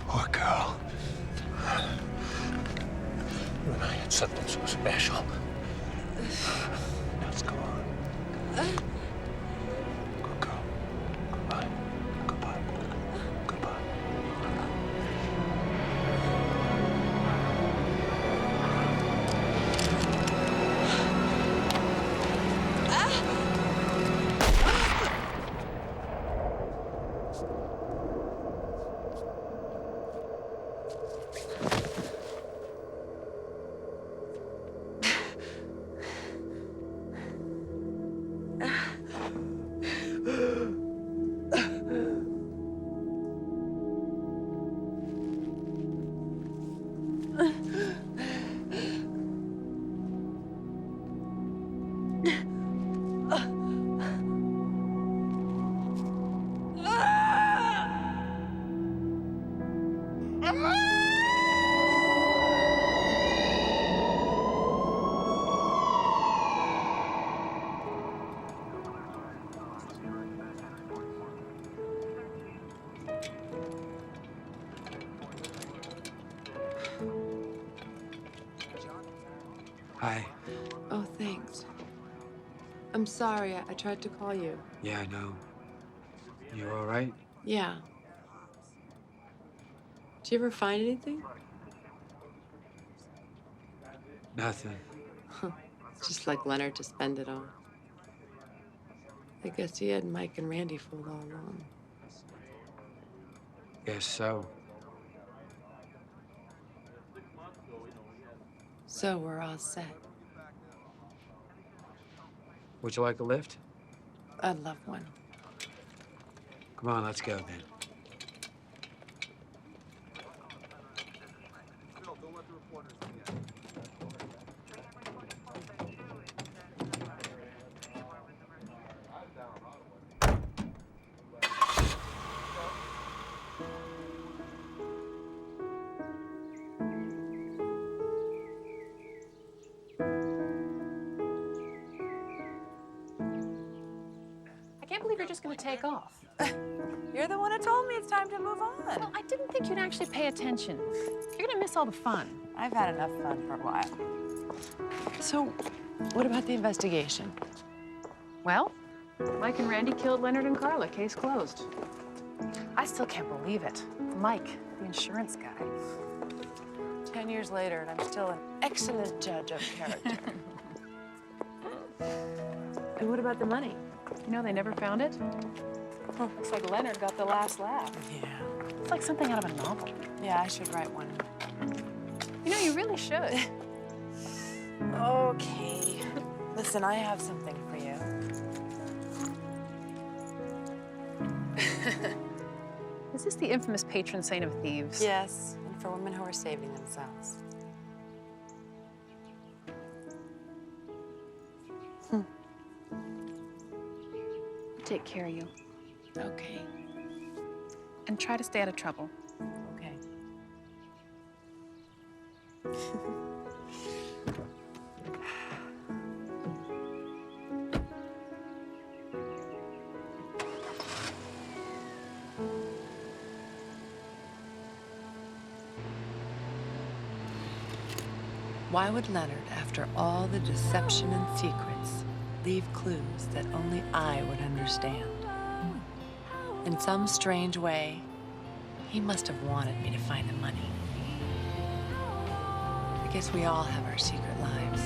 Poor girl. You and I had something so special. Let's go on. Good girl. Goodbye. Goodbye. Goodbye. Hi. Oh, thanks. I'm sorry, I tried to call you. Yeah, I know. You all right? Yeah. Did you ever find anything? Nothing. Just like Leonard to spend it on. I guess he had Mike and Randy fooled all along. Guess so. So we're all set. Would you like a lift? I'd love one. Come on, let's go then. I can't believe you're just gonna take off. You're the one who told me it's time to move on. Well, I didn't think you'd actually pay attention. You're gonna miss all the fun. I've had enough fun for a while. So, what about the investigation? Well, Mike and Randy killed Leonard and Carla. Case closed. I still can't believe it. Mike, the insurance guy. 10 years later, and I'm still an excellent judge of character. And what about the money? You know, they never found it. Looks like Leonard got the last laugh. Yeah. It's like something out of a novel. Yeah, I should write one. You know, you really should. Okay. Listen, I have something for you. Is this the infamous patron saint of thieves? Yes, and for women who are saving themselves. Take care of you. Okay. And try to stay out of trouble. Okay. Why would Leonard, after all the deception and secrets, leave clues that only I would understand? In some strange way, He must have wanted me to find the money. I guess we all have our secret lives.